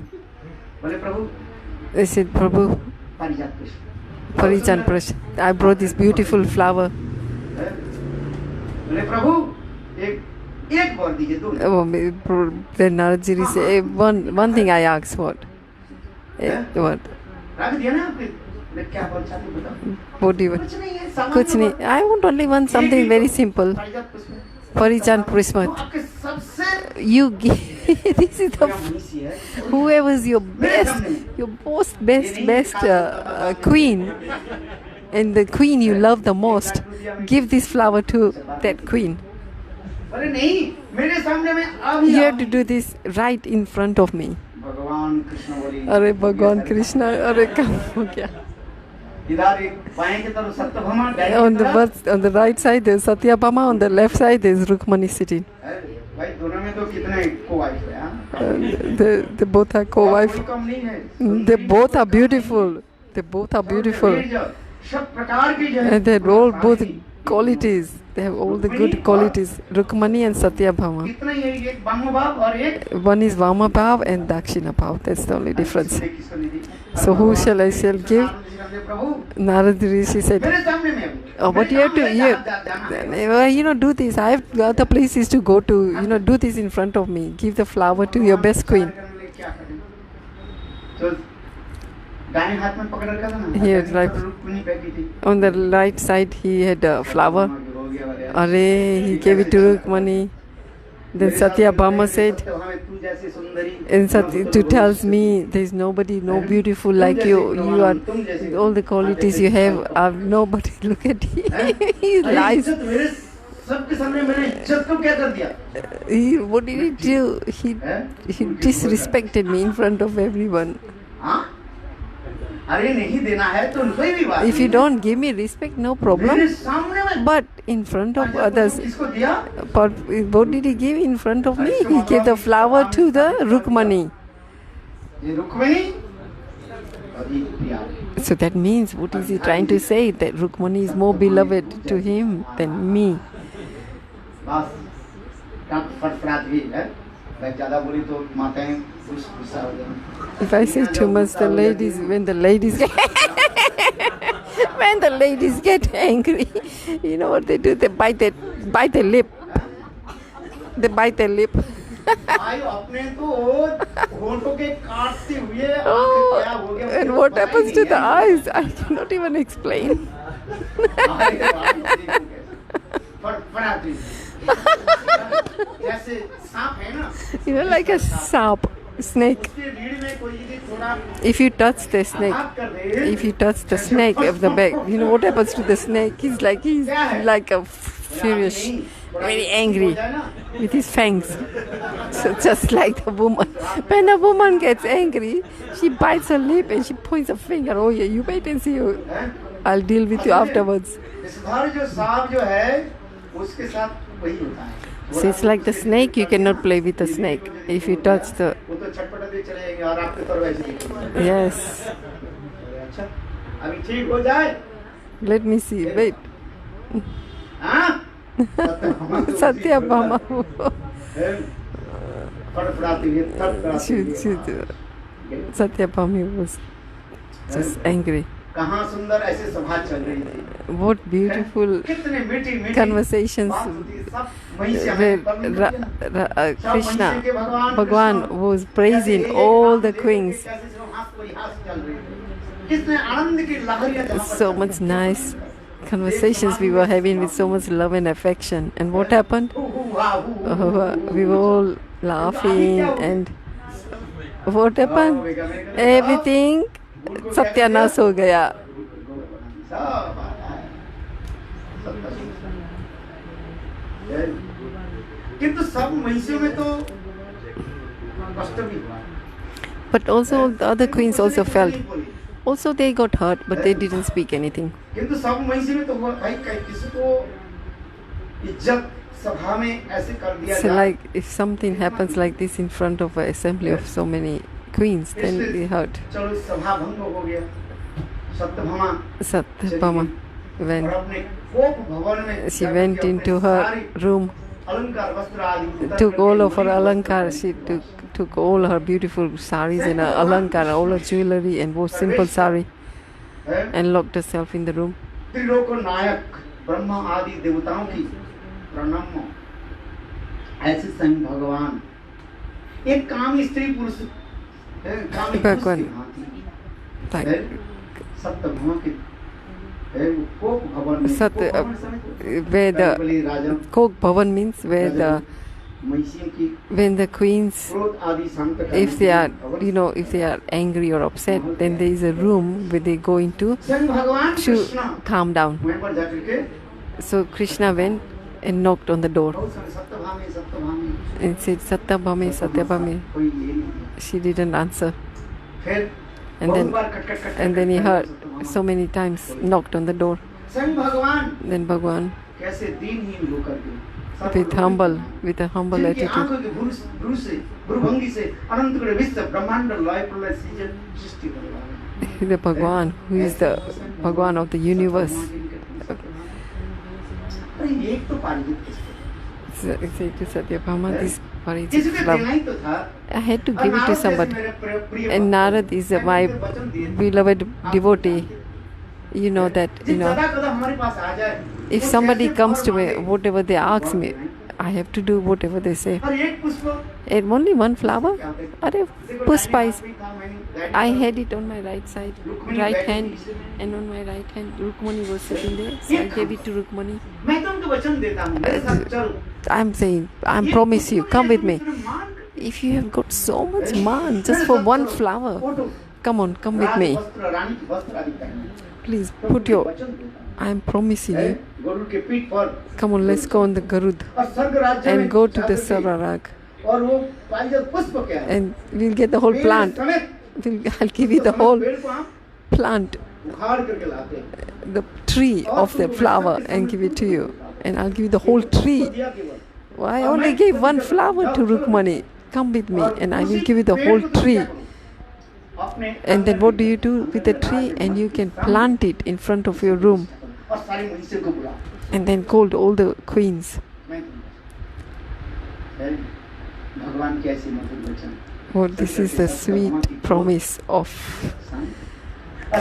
[SPEAKER 1] बोले प्रभु
[SPEAKER 2] They said, Prabhu,
[SPEAKER 1] पारिजात पुष्प
[SPEAKER 2] Parijan Prash, I brought this beautiful flower.
[SPEAKER 1] बोले प्रभु एक वर दीजिए दो
[SPEAKER 2] Oh, then Naradji said, one thing I asked, what? What?
[SPEAKER 1] रख दिया ना आपने बोले क्या बोल चाहते हो बताओ
[SPEAKER 2] What do you want?
[SPEAKER 1] कुछ नहीं है सामान्य
[SPEAKER 2] Kuch nahi. I want only one something very simple.
[SPEAKER 1] पारिजात पुष्प
[SPEAKER 2] Parijan Prismat.
[SPEAKER 1] आपके सबसे
[SPEAKER 2] You give, this is the
[SPEAKER 1] महिषी है
[SPEAKER 2] whoever's your best, your best queen, and the queen you love the most, give this flower to that queen.
[SPEAKER 1] अरे नहीं मेरे सामने में अभी
[SPEAKER 2] You have to do this right in front of me.
[SPEAKER 1] भगवान कृष्ण बोली
[SPEAKER 2] अरे भगवान कृष्णा, अरे काम हो गया.
[SPEAKER 1] इधर एक बाएं की तरफ Satyabhama
[SPEAKER 2] On the right side there's Satyabhama, on the left side there's Rukmani sitting.
[SPEAKER 1] भाई दोनों में तो कितने को-वाइफ है हाँ?
[SPEAKER 2] They both are co-wife.
[SPEAKER 1] कोई कम नहीं है
[SPEAKER 2] They both are beautiful. They both are beautiful.
[SPEAKER 1] सब प्रकार की जो है
[SPEAKER 2] And they have all both qualities. They have all the good qualities. Rukmani and Satyabhama.
[SPEAKER 1] कितना ही है एक वाम भाव और एक
[SPEAKER 2] One is Vama Bhav and Dakshina Bhav. That's the only difference.
[SPEAKER 1] किसको नहीं दी
[SPEAKER 2] So who shall I give?
[SPEAKER 1] Prabhu
[SPEAKER 2] Narad Rishi said,
[SPEAKER 1] मेरे सामने में
[SPEAKER 2] oh, but you have to, do this. I have other places to go to. Do this in front of me. Give the flower to your best queen.
[SPEAKER 1] तो दाएं हाथ में पकड़ रखा था ना
[SPEAKER 2] He was like,
[SPEAKER 1] रुक्मिणी बैठी थी
[SPEAKER 2] on the right side he had a flower.
[SPEAKER 1] हो गया वाले
[SPEAKER 2] Arey, he gave it to Rukmani. Then Satyabhama said,
[SPEAKER 1] तू जैसी सुंदरी
[SPEAKER 2] and Satya tells me there's nobody, no beautiful like you. You are, all the qualities you have are nobody. Look at him. He lies.
[SPEAKER 1] सबके सामने मैंने इज्जत को क्या कर दिया
[SPEAKER 2] What did he do? He disrespected me in front of everyone.
[SPEAKER 1] हाँ अरे नहीं देना है तो कोई भी बात
[SPEAKER 2] If you don't give me respect, no problem.
[SPEAKER 1] मेरे सामने में
[SPEAKER 2] But in front of others,
[SPEAKER 1] किसको दिया
[SPEAKER 2] but what did he give in front of me? He gave the flower to the Rukmani.
[SPEAKER 1] ये रुक्मिणी अधिक प्रिया
[SPEAKER 2] So that means, what is he trying to say? That Rukmani is more beloved to him than me.
[SPEAKER 1] बस काट फटफड़ाहट भी है मैं ज़्यादा बोली तो माताएं गुस्सा हो जाएंगी
[SPEAKER 2] If I say too much, when the ladies get angry, you know what they do? They bite their lip. They bite their lip.
[SPEAKER 1] भाई अपने तो होठों के काटते हुए क्या हो गया
[SPEAKER 2] And what happens to the eyes? I cannot even explain.
[SPEAKER 1] फटफड़ाहट जैसे सांप है ना
[SPEAKER 2] Like a snake. If you touch the snake of the back, you know what happens to the snake? He's like a furious, very angry with his fangs. So just like the woman. When a woman gets angry, she bites her lip and she points a finger. Oh yeah, you wait and see. I'll deal with you afterwards. So it's like the snake, you cannot play with the snake. If you touch the... Yes. Let me see, wait. Satyabhama. Satyabhama was just angry. What beautiful conversations where Krishna, Bhagwan was praising all the queens. So much nice conversations we were having with so much love and affection. And what happened? We were all laughing and what happened? Everything सत्यानाश हो गया. But also the other queens also felt. Also they got hurt, but they didn't speak anything. So like if something happens like this in front of an assembly of so many queens, then they hurt. Satyabhama, when she went into her room, took all of her alankar, she took all her beautiful saris and her alankar, all her jewelry and wore simple sari and locked herself in the room. Bhagwan, like
[SPEAKER 1] Coke भवन में,
[SPEAKER 2] Satya,
[SPEAKER 1] Coke भवन समझते हो?
[SPEAKER 2] where the
[SPEAKER 1] Bali Raja
[SPEAKER 2] Kok Bhavan means where the
[SPEAKER 1] महिषियों की
[SPEAKER 2] when the queens,
[SPEAKER 1] क्रोध आदि शांत करने
[SPEAKER 2] if they are,
[SPEAKER 1] के लिए
[SPEAKER 2] you know, if they are angry or upset, then there is a room where they go into
[SPEAKER 1] स्वयं भगवान
[SPEAKER 2] to
[SPEAKER 1] Krishna
[SPEAKER 2] calm down.
[SPEAKER 1] वहीं पर जाकर के
[SPEAKER 2] So Krishna went and knocked on the door
[SPEAKER 1] बहुत सारे Satyabhami
[SPEAKER 2] and said, Satyabhame, Satyabhame.
[SPEAKER 1] कोई ये नहीं दिया।
[SPEAKER 2] She didn't answer.
[SPEAKER 1] फिर
[SPEAKER 2] And
[SPEAKER 1] बहुत
[SPEAKER 2] then,
[SPEAKER 1] बार खटखट
[SPEAKER 2] and then he
[SPEAKER 1] खटखट
[SPEAKER 2] heard
[SPEAKER 1] Satyabhama.
[SPEAKER 2] so many times, knocked on the door.
[SPEAKER 1] स्वयं भगवान
[SPEAKER 2] Then Bhagwan,
[SPEAKER 1] कैसे दीनहीन होकर के
[SPEAKER 2] with a humble
[SPEAKER 1] जिनकी
[SPEAKER 2] attitude,
[SPEAKER 1] आंखों के भ्रू से भ्रूभंगी से अनंत गुण विश्व ब्रह्मांड लय प्रलय सृजन सृष्टि करवा
[SPEAKER 2] the Bhagwan, who is the Bhagwan of the universe,
[SPEAKER 1] अरे एक तो पारिजित
[SPEAKER 2] said to Satyabhama, this Parijit
[SPEAKER 1] किसी को देना
[SPEAKER 2] flower,
[SPEAKER 1] ही तो था।
[SPEAKER 2] I had to
[SPEAKER 1] और
[SPEAKER 2] give it to
[SPEAKER 1] नारद जैसे
[SPEAKER 2] somebody.
[SPEAKER 1] मेरे प्रिय
[SPEAKER 2] And
[SPEAKER 1] भक्त
[SPEAKER 2] Narad is my
[SPEAKER 1] मुझे वचन दिए थे।
[SPEAKER 2] beloved devotee. You know that, you
[SPEAKER 1] जिस
[SPEAKER 2] know,
[SPEAKER 1] सदा कदा हमारे पास आ जाए,
[SPEAKER 2] if
[SPEAKER 1] वो
[SPEAKER 2] somebody
[SPEAKER 1] जैसे
[SPEAKER 2] comes
[SPEAKER 1] और
[SPEAKER 2] to me,
[SPEAKER 1] मांगे,
[SPEAKER 2] whatever they ask
[SPEAKER 1] वो
[SPEAKER 2] me,
[SPEAKER 1] देना ही।
[SPEAKER 2] I have to do whatever they say.
[SPEAKER 1] और एक पुष्प
[SPEAKER 2] And only one flower?
[SPEAKER 1] क्या होता है?
[SPEAKER 2] Are
[SPEAKER 1] देखो,
[SPEAKER 2] pushpa
[SPEAKER 1] दाहिने
[SPEAKER 2] is.
[SPEAKER 1] हाथ में था, मैंने
[SPEAKER 2] I
[SPEAKER 1] दाहिने
[SPEAKER 2] had it on my right side,
[SPEAKER 1] Rukmini
[SPEAKER 2] right
[SPEAKER 1] बैठी
[SPEAKER 2] hand,
[SPEAKER 1] थी इसे।
[SPEAKER 2] and on my right hand, Rukmani was sitting there. So I gave it to Rukmani.
[SPEAKER 1] मैं तो उनको वचन देता हूँ मेरे साथ चलो।
[SPEAKER 2] I'm saying, I
[SPEAKER 1] ये
[SPEAKER 2] promise you,
[SPEAKER 1] पुष्प
[SPEAKER 2] come
[SPEAKER 1] के
[SPEAKER 2] with me.
[SPEAKER 1] इतने मान करके
[SPEAKER 2] If you have got so much man just for one flower,
[SPEAKER 1] photo
[SPEAKER 2] come on, come with
[SPEAKER 1] Raj
[SPEAKER 2] me.
[SPEAKER 1] वस्त्र रानी की वस्त्र आदि पहने।
[SPEAKER 2] Please
[SPEAKER 1] तो
[SPEAKER 2] put
[SPEAKER 1] उनको
[SPEAKER 2] your,
[SPEAKER 1] वचन देता हूँ।
[SPEAKER 2] I am promising
[SPEAKER 1] है,
[SPEAKER 2] you.
[SPEAKER 1] गरुड़ के पीठ पर
[SPEAKER 2] Come on, let's go on the Garud
[SPEAKER 1] और स्वर्ग राज्य में
[SPEAKER 2] and go to the
[SPEAKER 1] जाकर के-
[SPEAKER 2] Sararag.
[SPEAKER 1] और वो पारिजात पुष्प क्या है?
[SPEAKER 2] And we'll get the whole
[SPEAKER 1] पेड़
[SPEAKER 2] plant.
[SPEAKER 1] समेत
[SPEAKER 2] I'll give you the
[SPEAKER 1] समेत
[SPEAKER 2] whole
[SPEAKER 1] पेड़ को आप
[SPEAKER 2] plant,
[SPEAKER 1] उखाड़ करके लाते हैं।
[SPEAKER 2] the tree of the flower, and give it to you. And I'll give you the whole tree.
[SPEAKER 1] दिया केवल।
[SPEAKER 2] Well, I only gave one flower to Rukmani. Come with me, and I will give you the whole tree.
[SPEAKER 1] अपने
[SPEAKER 2] And then what do you do with the tree? And you can plant it in front of your room.
[SPEAKER 1] और सारी महिषियों को बुला।
[SPEAKER 2] And then call all the queens.
[SPEAKER 1] मैं है, भगवान की ऐसी मधुर वचन।
[SPEAKER 2] Oh, this is the sweet promise of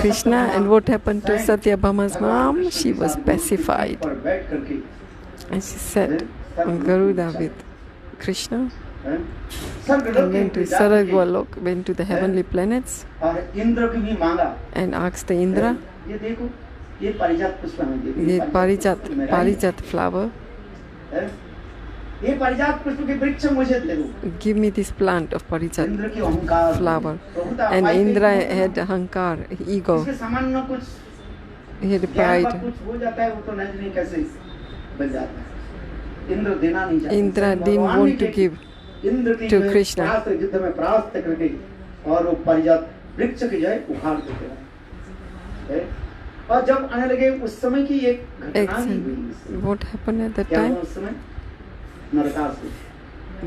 [SPEAKER 2] Krishna. And what happened to Satyabhama's mom? She was pacified.
[SPEAKER 1] पर बैठ करके
[SPEAKER 2] And she sat on Garuda with Krishna
[SPEAKER 1] है, स्वर्ग
[SPEAKER 2] and went to
[SPEAKER 1] लोक में जाकर के
[SPEAKER 2] Saragwalok, went to the heavenly planets
[SPEAKER 1] और इंद्र की भी मांगा।
[SPEAKER 2] and asked the Indra,
[SPEAKER 1] ये देखो, ये पारिजात पुष्प हमें दे दो।
[SPEAKER 2] ये
[SPEAKER 1] ये
[SPEAKER 2] Parijat,
[SPEAKER 1] मेरा ही
[SPEAKER 2] Parijat flower,
[SPEAKER 1] है। ये पारिजात पुष्प के वृक्ष मुझे दे दो।
[SPEAKER 2] give me this plant of Parijat
[SPEAKER 1] Indra की अहंकार
[SPEAKER 2] flower.
[SPEAKER 1] प्रभुता
[SPEAKER 2] And
[SPEAKER 1] पाई गई
[SPEAKER 2] Indra
[SPEAKER 1] थी।
[SPEAKER 2] had ahankar, ego,
[SPEAKER 1] इसके सामान्य कुछ
[SPEAKER 2] he had
[SPEAKER 1] ज्ञान का
[SPEAKER 2] pride.
[SPEAKER 1] कुछ हो जाता है वो तो नहीं कैसे बन जाता है। इंद्र देना नहीं चाहता।
[SPEAKER 2] Indra didn't
[SPEAKER 1] भगवान
[SPEAKER 2] want
[SPEAKER 1] ने
[SPEAKER 2] to
[SPEAKER 1] क्या
[SPEAKER 2] give
[SPEAKER 1] किया? इंद्र की
[SPEAKER 2] to
[SPEAKER 1] जो है
[SPEAKER 2] Krishna.
[SPEAKER 1] परास्त युद्ध में परास्त करके और वो पारिजात वृक्ष की जो है उखाड़ देते हैं। और जब आने लगे उस समय की एक घटना भी हुई।
[SPEAKER 2] What happened at that
[SPEAKER 1] क्या हुआ
[SPEAKER 2] time?
[SPEAKER 1] उस समय? नरकासुर।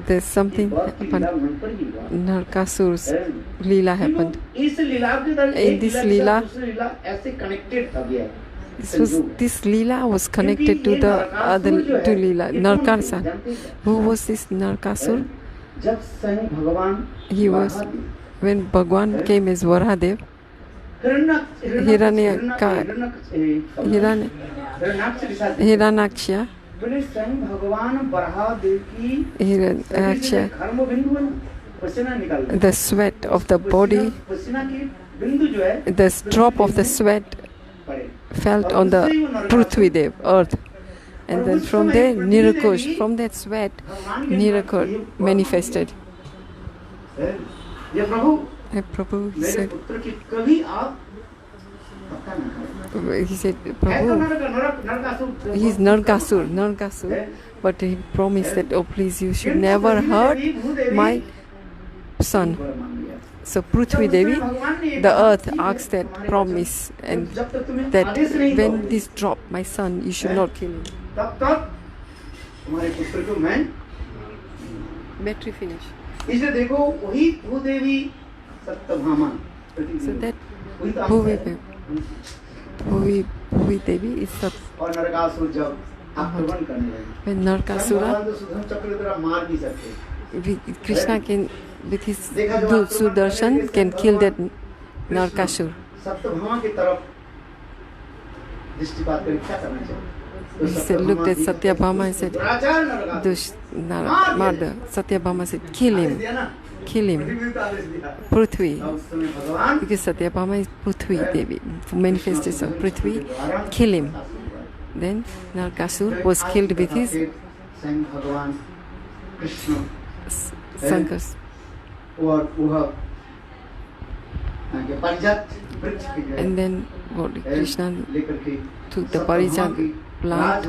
[SPEAKER 2] There's something
[SPEAKER 1] बहुत की लीला
[SPEAKER 2] happened.
[SPEAKER 1] वहीं पर ही हुआ।
[SPEAKER 2] Narkasur's
[SPEAKER 1] है।
[SPEAKER 2] Leela happened.
[SPEAKER 1] इस लीला के अंदर
[SPEAKER 2] In
[SPEAKER 1] एक
[SPEAKER 2] this
[SPEAKER 1] लीला के
[SPEAKER 2] लीला-
[SPEAKER 1] साथ दूसरी लीला ऐसे कनेक्टेड था गया।
[SPEAKER 2] This Leela was connected to the other two Leela. Narkasur. Who was this Narkasur?
[SPEAKER 1] जब स्वयं भगवान
[SPEAKER 2] He was when Bhagwan came as Varahadev. Hiranyaksha.
[SPEAKER 1] बोले स्वयं भगवान बराहदेव की
[SPEAKER 2] Hiranyaksha.
[SPEAKER 1] घर्म बिंदु है पसीना निकाल
[SPEAKER 2] The sweat of the body,
[SPEAKER 1] पसीना की बिंदु जो है
[SPEAKER 2] the drop of the sweat
[SPEAKER 1] पड़े
[SPEAKER 2] felt on the Prithvi Dev, earth. And then from there, Nirakush, from that sweat, Nirakush manifested.
[SPEAKER 1] ये प्रभु
[SPEAKER 2] Hey, Prabhu, he
[SPEAKER 1] मेरे
[SPEAKER 2] said,
[SPEAKER 1] पुत्र की कभी आप पता न करें
[SPEAKER 2] he said,
[SPEAKER 1] है तो
[SPEAKER 2] Prabhu,
[SPEAKER 1] Narakasura
[SPEAKER 2] he's Narkasur, but he promised that, oh please, you should never hurt my son. So Prithvi Devi, the earth, asked that promise, and that when this drop, my son, you should not kill him.
[SPEAKER 1] तब तक हमारे पुत्र को मैं
[SPEAKER 2] Battery finish.
[SPEAKER 1] इसे देखो वही Bhudevi Satyabhama
[SPEAKER 2] So that
[SPEAKER 1] वही तो
[SPEAKER 2] Bhuvi
[SPEAKER 1] हम
[SPEAKER 2] Devi, Bhuvi Devi is Sat.
[SPEAKER 1] और नरकासुर जब आक्रमण करने लगे
[SPEAKER 2] When Narkasura,
[SPEAKER 1] भगवान तो सुदर्शन चक्र द्वारा मार भी सकते
[SPEAKER 2] Krishna can, with his Sudarshan, can kill that Narkasur.
[SPEAKER 1] Satyabhama की तरफ दृष्टिपात करके क्या करना चाहिए
[SPEAKER 2] He said, looked at Satyabhama and said,
[SPEAKER 1] दुराचार Narakasura
[SPEAKER 2] Murder. Satyabhama said, kill him. kill him. Prithvi. Because Satyabhama is Prithvi Devi, manifestation of Prithvi, kill him. Then Narakasur was killed with his Sankas. And then Krishna took the Parijat plant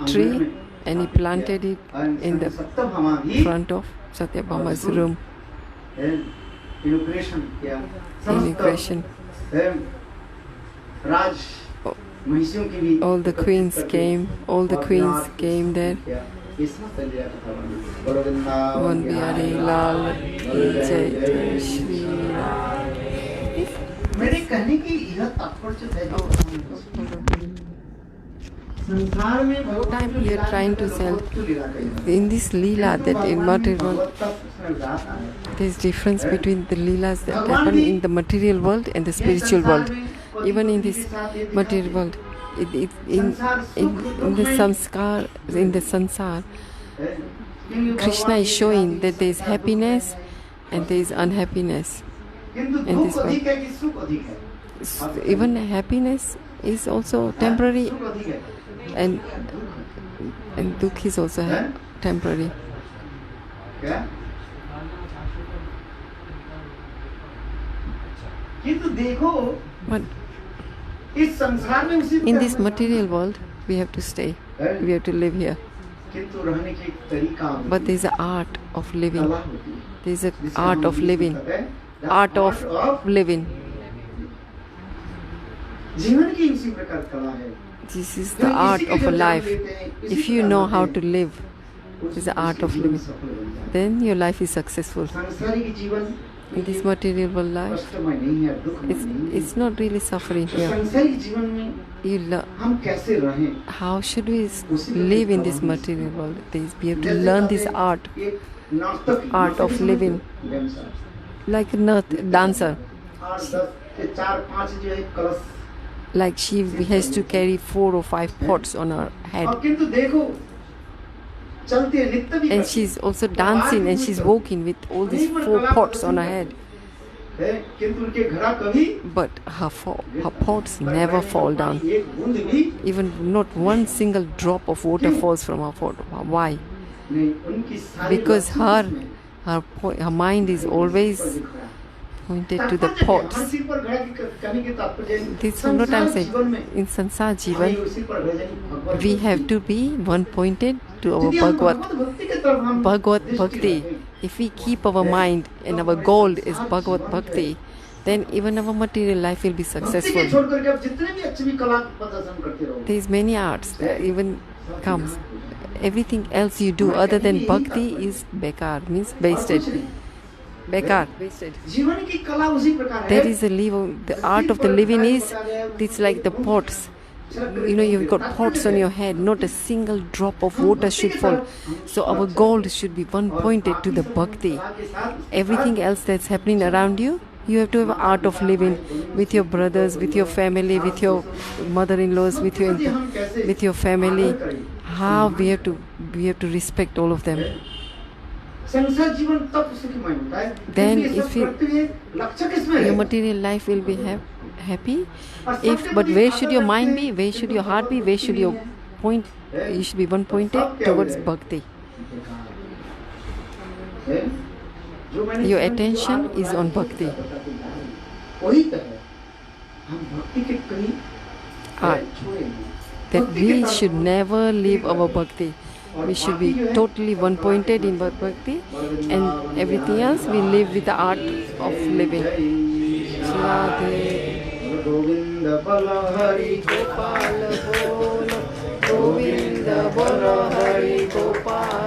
[SPEAKER 2] tree and he planted it in the front of Satyabhama's room. Inauguration. All the queens came there. One Bihari Lal ki Jai Jai Shri Ram.
[SPEAKER 1] मेरे कहने की यह तात्पर्य है जो संसार में
[SPEAKER 2] time we are trying to sell in this leela that in material world there is difference between the leelas that happen in the material world and the spiritual world. Even in this material world, in the sansar, Krishna is showing that there is happiness and there is unhappiness in this world. Even happiness is also temporary, and dukh is also temporary. But in this material world, we have to stay. We have to live here. But there is an art of living. There is an art of living. Art of living. This is the art of a life. If you know how to live, it is the art of living, then your life is successful. In this material world life, it's not really suffering here. How should we live in this material world? We have to learn this art of living. Like a dancer. Like she has to carry 4 or 5 pots on her head. And she's also dancing and she's walking with all these 4 pots on her head. But her pots never fall down. Even not one single drop of water falls from her pot. Why? Because her mind is always pointed to the pots. This is what I'm saying. In Sansar Jivan, we have to be one pointed to our Bhagavad Bhakti. If we keep our mind and our goal is Bhagavad Bhakti, then even our material life will be successful. There is many arts that even comes. Everything else you do other than Bhakti is bekar, means wasted. Bekar, wasted. That is the art of the living is, it's like the pots. You've got pots on your head, not a single drop of water should fall. So our goal should be one pointed to the Bhakti. Everything else that's happening around you, you have to have an art of living with your brothers, with your family, with your mother-in-laws, with your family. How we have to respect all of them. Then if your material life will be happy. But where should your mind be? Where should your heart be? Where should your point? You should be one pointed towards Bhakti. Your attention is on Bhakti. That we should never leave our Bhakti. We should be totally one pointed in Bhakti, and everything else we live with the art of living. Radhe Govinda Bala Hari Gopal Bol Govinda Bala Hari Gopal